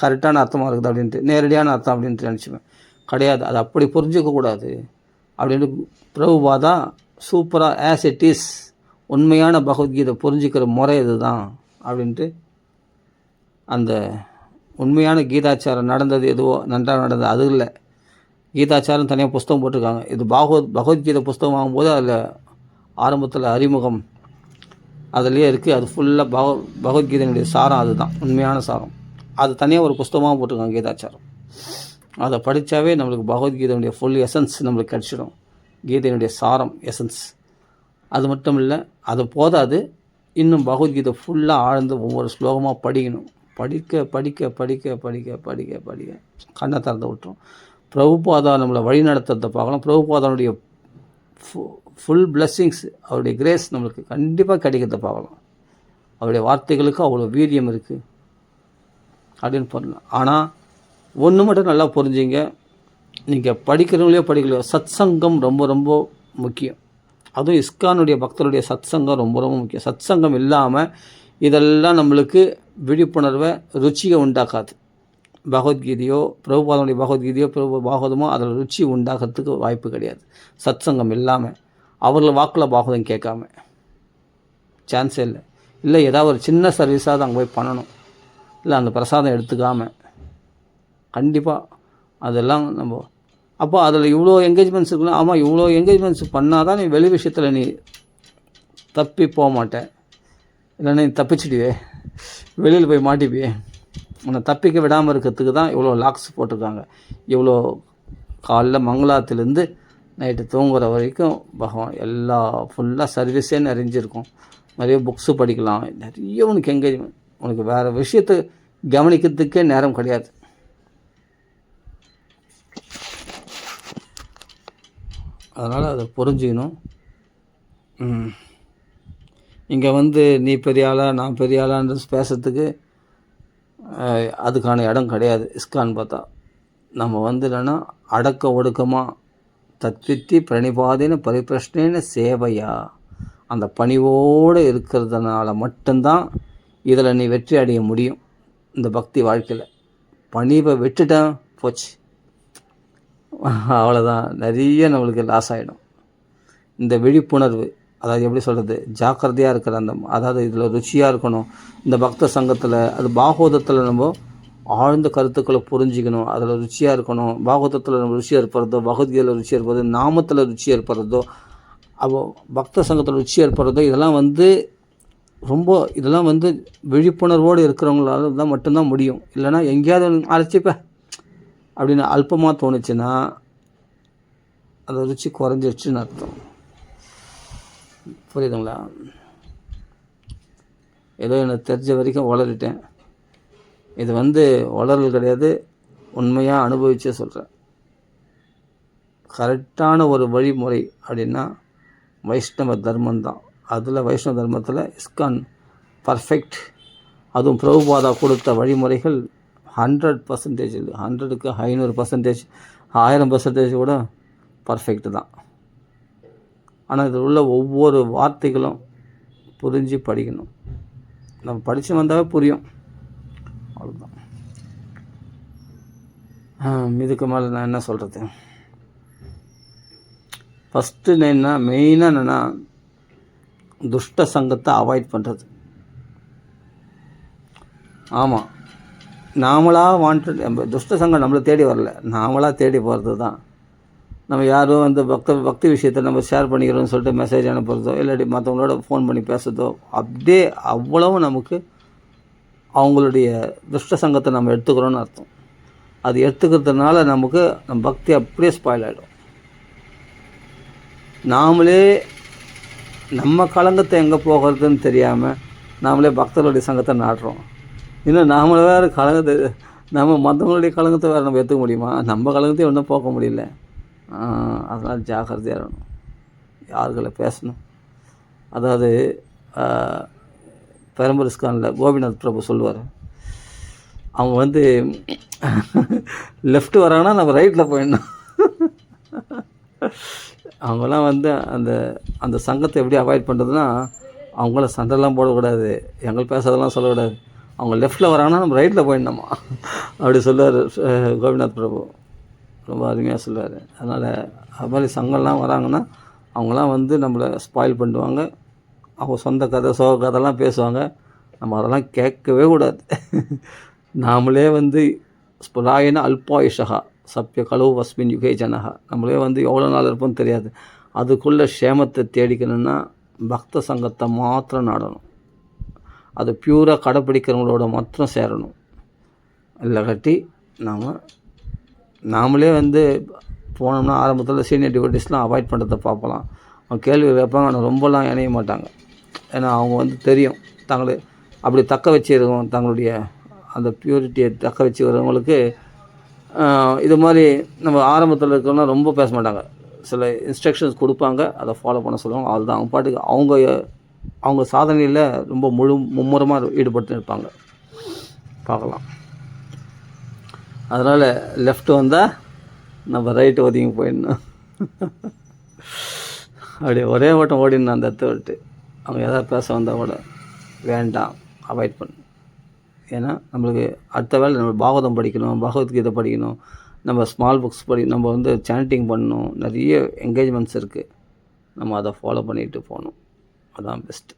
கரெக்டான அர்த்தமாக இருக்குது அப்படின்ட்டு, நேரடியான அர்த்தம் அப்படின்ட்டு நினச்சிப்பேன். கிடையாது, அது அப்படி புரிஞ்சிக்கக்கூடாது அப்படின்ட்டு பிரபுபாதா சூப்பராக ஆஸ் இட் இஸ் உண்மையான பகவத்கீதை புரிஞ்சிக்கிற முறை இதுதான் அப்படின்ட்டு, அந்த உண்மையான கீதாச்சாரம் நடந்தது எதுவோ நன்றாக நடந்தது அது இல்லை. கீதாச்சாரம் தனியாக புஸ்தகம் போட்டிருக்காங்க. இது பகவத்கீதை புஸ்தகம் வாங்கும்போது அதில் ஆரம்பத்தில் அறிமுகம் அதுலேயே இருக்குது. அது ஃபுல்லாக பகவத்கீதையினுடைய சாரம், அதுதான் உண்மையான சாரம். அது தனியாக ஒரு புஸ்தகமாக போட்டிருக்காங்க கீதாச்சாரம். அதை படித்தாவே நம்மளுக்கு பகவத்கீதையினுடைய ஃபுல் எசன்ஸ் நம்மளுக்கு கிடச்சிடும். கீதையினுடைய சாரம், எசன்ஸ். அது மட்டும் இல்லை, அது போதாது, இன்னும் பகவத்கீதை ஃபுல்லாக ஆழ்ந்து ஒவ்வொரு ஸ்லோகமாக படிக்கணும். படிக்க கண்ணை திறந்து விட்டுரும். பிரபுபாதா நம்மளை வழி நடத்துறதை பார்க்கலாம். பிரபுபாதாவுடைய ஃபுல் பிளெஸ்ஸிங்ஸ், அவருடைய கிரேஸ் நம்மளுக்கு கண்டிப்பாக கிடைக்கிறத பார்க்கலாம். அவருடைய வார்த்தைகளுக்கு அவ்வளோ வீரியம் இருக்குது அப்படின்னு பண்ணலாம். ஆனால் ஒன்று மட்டும் நல்லா புரிஞ்சுங்க, நீங்கள் படிக்கிறவங்களே படிக்கலையோ, சத் சங்கம் ரொம்ப ரொம்ப முக்கியம். அதுவும் இஸ்கானுடைய பக்தருடைய சத் சங்கம் ரொம்ப ரொம்ப முக்கியம். சத் சங்கம் இல்லாமல் இதெல்லாம் நம்மளுக்கு விழிப்புணர்வை, ருச்சியை உண்டாக்காது. பகவத்கீதையோ பிரபுபாதனுடைய பகவத்கீதையோ பாகவதமோ அதில் ருச்சி உண்டாகிறதுக்கு வாய்ப்பு கிடையாது. சத் சங்கம் இல்லாமல், அவர்கள் வாக்கில் பாகவதம் கேட்காம சான்ஸே இல்லை. ஏதாவது ஒரு சின்ன சர்வீஸாவது அங்கே போய் பண்ணணும். இல்லை அந்த பிரசாதம் எடுத்துக்காமல் கண்டிப்பாக அதெல்லாம் நம்ம அப்போ அதில் இவ்வளோ என்கேஜ்மெண்ட்ஸ் இருக்குன்னா, ஆமாம் இவ்வளோ என்கேஜ்மெண்ட்ஸ் பண்ணால் தான் நீ வெளி விஷயத்தில் நீ தப்பி போக மாட்டேன். இல்லைன்னா நீ தப்பிச்சிடுவே, வெளியில் போய் மாட்டிப்பியே. உன்னை தப்பிக்க விடாமல் இருக்கிறதுக்கு தான் இவ்வளோ லாக்ஸ் போட்டிருக்காங்க. இவ்வளோ காலைல மங்களாத்துலேருந்து நைட்டு தூங்குற வரைக்கும் பகவான் எல்லா ஃபுல்லாக சர்வீஸே நிறைஞ்சிருக்கும். நிறைய புக்ஸு படிக்கலாம், நிறைய உனக்கு என்கேஜ்மெண்ட். உனக்கு வேறு விஷயத்தை கவனிக்கிறதுக்கே நேரம் கிடையாது. அதனால் அதை புரிஞ்சுக்கணும். இங்கே நீ பெரிய ஆளா நான் பெரிய ஆளான்றது பேசுறதுக்கு அதுக்கான இடம் கிடையாது. இஸ்கான் பார்த்தா நம்ம இல்லைன்னா அடக்க ஒடுக்கமாக தத்வித்தி பிரணிபாதின பரிபிரஷ்னேன சேவையா, அந்த பணிவோடு இருக்கிறதுனால மட்டும்தான் இதில் நீ வெற்றி அடைய முடியும். இந்த பக்தி வாழ்க்கையில் பணிவை விட்டுட்டேன் போச்சு, அவ்வளோதான், நிறைய நம்மளுக்கு லாஸ் ஆகிடும். இந்த விழிப்புணர்வு, அதாவது எப்படி சொல்கிறது, ஜாக்கிரதையாக இருக்கிற அதாவது இதில் ருச்சியாக இருக்கணும். இந்த பக்த சங்கத்தில் அது பாகவதத்தில் நம்ம ஆழ்ந்த கருத்துக்களை புரிஞ்சிக்கணும், அதில் ருச்சியாக இருக்கணும். பாகவதத்தில் நம்ம ருச்சியாக ஏற்படுறதோ, பகவத்கீதையில் ருச்சியாக ஏற்படுறதோ, நாமத்தில் ருச்சி ஏற்படுறதோ, அப்போ பக்த சங்கத்தில் ருச்சி ஏற்படுறதோ, இதெல்லாம் விழிப்புணர்வோடு இருக்கிறவங்களால தான் மட்டும்தான் முடியும். இல்லைனா எங்கேயாவது அழைச்சிப்பேன் அப்படின்னு அல்பமாக தோணுச்சுன்னா அந்த ருச்சி குறைஞ்சிருச்சுன்னு அர்த்தம். புரியுதுங்களா? ஏதோ எனக்கு தெரிஞ்ச வரைக்கும் வளரிட்டேன். இது வளரல் கிடையாது, உண்மையாக அனுபவிச்சே சொல்கிறேன். கரெக்டான ஒரு வழிமுறை அப்படின்னா வைஷ்ணவ தர்மம் தான். அதில் வைஷ்ணவ தர்மத்தில் இஸ்கான் பர்ஃபெக்ட். அதுவும் பிரபுபாதா கொடுத்த வழிமுறைகள் 100%, 100க்கு 500%, 1000% கூட பர்ஃபெக்ட் தான். ஆனால் இதில் உள்ள ஒவ்வொரு வார்த்தைகளும் புரிஞ்சு படிக்கணும். நம்ம படித்து வந்தாவே புரியும், அவ்வளோதான். இதுக்கு மேலே நான் என்ன சொல்கிறது? ஃபஸ்ட்டு என்னென்னா மெயினாக என்னென்னா துஷ்ட சங்கத்தை அவாய்ட் பண்ணுறது. ஆமாம், நாமளாக வாண்டட் துஷ்ட சங்கம் நம்மளை தேடி வரல, நாமளாக தேடி போகிறது தான். நம்ம யாரும் வந்து பக்தி விஷயத்தை நம்ம ஷேர் பண்ணிக்கிறோம்னு சொல்லிட்டு மெசேஜ் அனுப்புகிறதோ இல்லாட்டி மற்றவங்களோட ஃபோன் பண்ணி பேசுகிறதோ அப்படியே அவ்வளவும் நமக்கு அவங்களுடைய துஷ்ட சங்கத்தை நம்ம எடுத்துக்கிறோன்னு அர்த்தம். அது எடுத்துக்கிறதுனால நமக்கு நம்ம பக்தி அப்படியே ஸ்பாயில் ஆகிடும். நாமளே நம்ம களங்கத்தை எங்கே போகிறதுன்னு தெரியாமல் நாமளே பக்தர்களுடைய சங்கத்தை நாடுறோம். இன்னும் நாமளே வேறு களங்கத்தை நம்ம மற்றவங்களுடைய களங்கத்தை வேறு நம்ம எடுத்துக்க முடியுமா? நம்ம களங்கத்தையும் ஒன்றும் போக்க முடியல. அதனால் ஜாக்கிரதையாக இருக்கணும், யார்களை பேசணும். அதாவது பெரம்பூர் இஸ்கானில் கோபிநாத் பிரபு சொல்லுவார், அவங்க வந்து லெஃப்ட்டு வராங்கன்னா நம்ம ரைட்டில் போயிடணும். அவங்களாம் வந்து அந்த அந்த சங்கத்தை எப்படி அவாய்ட் பண்ணுறதுன்னா, அவங்கள சண்டைலாம் போடக்கூடாது, எங்களை பேசுறதெல்லாம் சொல்லக்கூடாது. அவங்க லெஃப்ட்டில் வராங்கன்னா நம்ம ரைட்டில் போயிடணுமா அப்படி சொல்லுவார் கோபிநாத் பிரபு. ரொம்ப அருமையாக சொல்லுவார். அதனால் அது மாதிரி சங்கம்லாம் வராங்கன்னா அவங்களாம் வந்து நம்மளை ஸ்பாயில் பண்ணுவாங்க. அவங்க சொந்த கதை சோக கதைலாம் பேசுவாங்க. நம்ம அதெல்லாம் கேட்கவே கூடாது. நாமளே வந்து ஸ்புராயின அல்பாயுஷகா சப்பிய கலவு வஸ்மின் யுகே ஜனகா, நம்மளே வந்து எவ்வளோ நாள் இருப்போம்னு தெரியாது. அதுக்குள்ளே க்ஷேமத்தை தேடிக்கணுன்னா பக்த சங்கத்தை மாத்திரம் நாடணும். அது பியூராக கடைப்பிடிக்கிறவங்களோட மாத்திரம் சேரணும். இல்லாட்டி நாமளே வந்து போனோம்னா ஆரம்பத்தில் சீனியர் டிவோட்டிஸ்லாம் அவாய்ட் பண்ணுறதை பார்க்கலாம். அவங்க கேள்வி கேட்பாங்க, ஆனால் ரொம்பலாம் இணைய மாட்டாங்க. ஏன்னா அவங்க வந்து தெரியும் தங்களை அப்படி தக்க வச்சுருக்கோம், தங்களுடைய அந்த பியூரிட்டியை தக்க வச்சுக்கிறவங்களுக்கு இது மாதிரி நம்ம ஆரம்பத்தில் இருக்கோம்னா ரொம்ப பேச மாட்டாங்க. சில இன்ஸ்ட்ரக்ஷன்ஸ் கொடுப்பாங்க, அதை ஃபாலோ பண்ண சொல்லுவாங்க. அதுதான் அவங்க பாட்டுக்கு அவங்க சாதனையில் ரொம்ப மும்முரமாக ஈடுபட்டு இருப்பாங்க, பார்க்கலாம். அதனால் லெஃப்ட் வந்தால் நம்ம ரைட்டு ஒதுங்கி போயிடணும். அப்படியே ஒரே ஓட்டம் ஓடிடணும் அந்த இடத்த விட்டு. அவங்க எதாவது பேச வந்தால் கூட வேண்டாம், அவாய்ட் பண்ணணும். ஏன்னா நம்மளுக்கு அடுத்த வேலை நம்ம பாகவதம் படிக்கணும், பகவத்கீதை படிக்கணும், நம்ம ஸ்மால் புக்ஸ் நம்ம வந்து சாண்டிங் பண்ணணும், நிறைய என்கேஜ்மெண்ட்ஸ் இருக்குது. நம்ம அதை ஃபாலோ பண்ணிட்டு போகணும், அதான் பெஸ்ட்டு.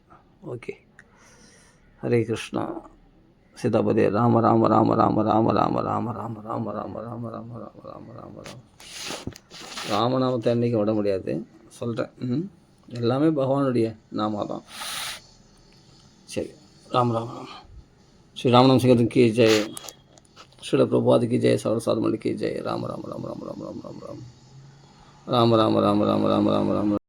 ஓகே, ஹரே கிருஷ்ணா. சீதாபதி ராம ராம ராம ராம ராம ராம ராம ராம ராம ராம ராம ராம ராம ராம ராம ராம ராமநாமத்தை அன்றைக்கி விட முடியாது, சொல்கிறேன். எல்லாமே பகவானுடைய நாமா தான். சரி, ராம ராம ராம. ஸ்ரீ ராமநாம சிங்கத்துக்கு கீ ஜெய், ஸ்ரீல பிரபாதுக்கு ஜெய், சரசாதமணிக்கு ஜெய். ராம ராம ராம ராம ராம ராம ராம ராம ராம ராம ராம ராம ராம ராம ராம ராம.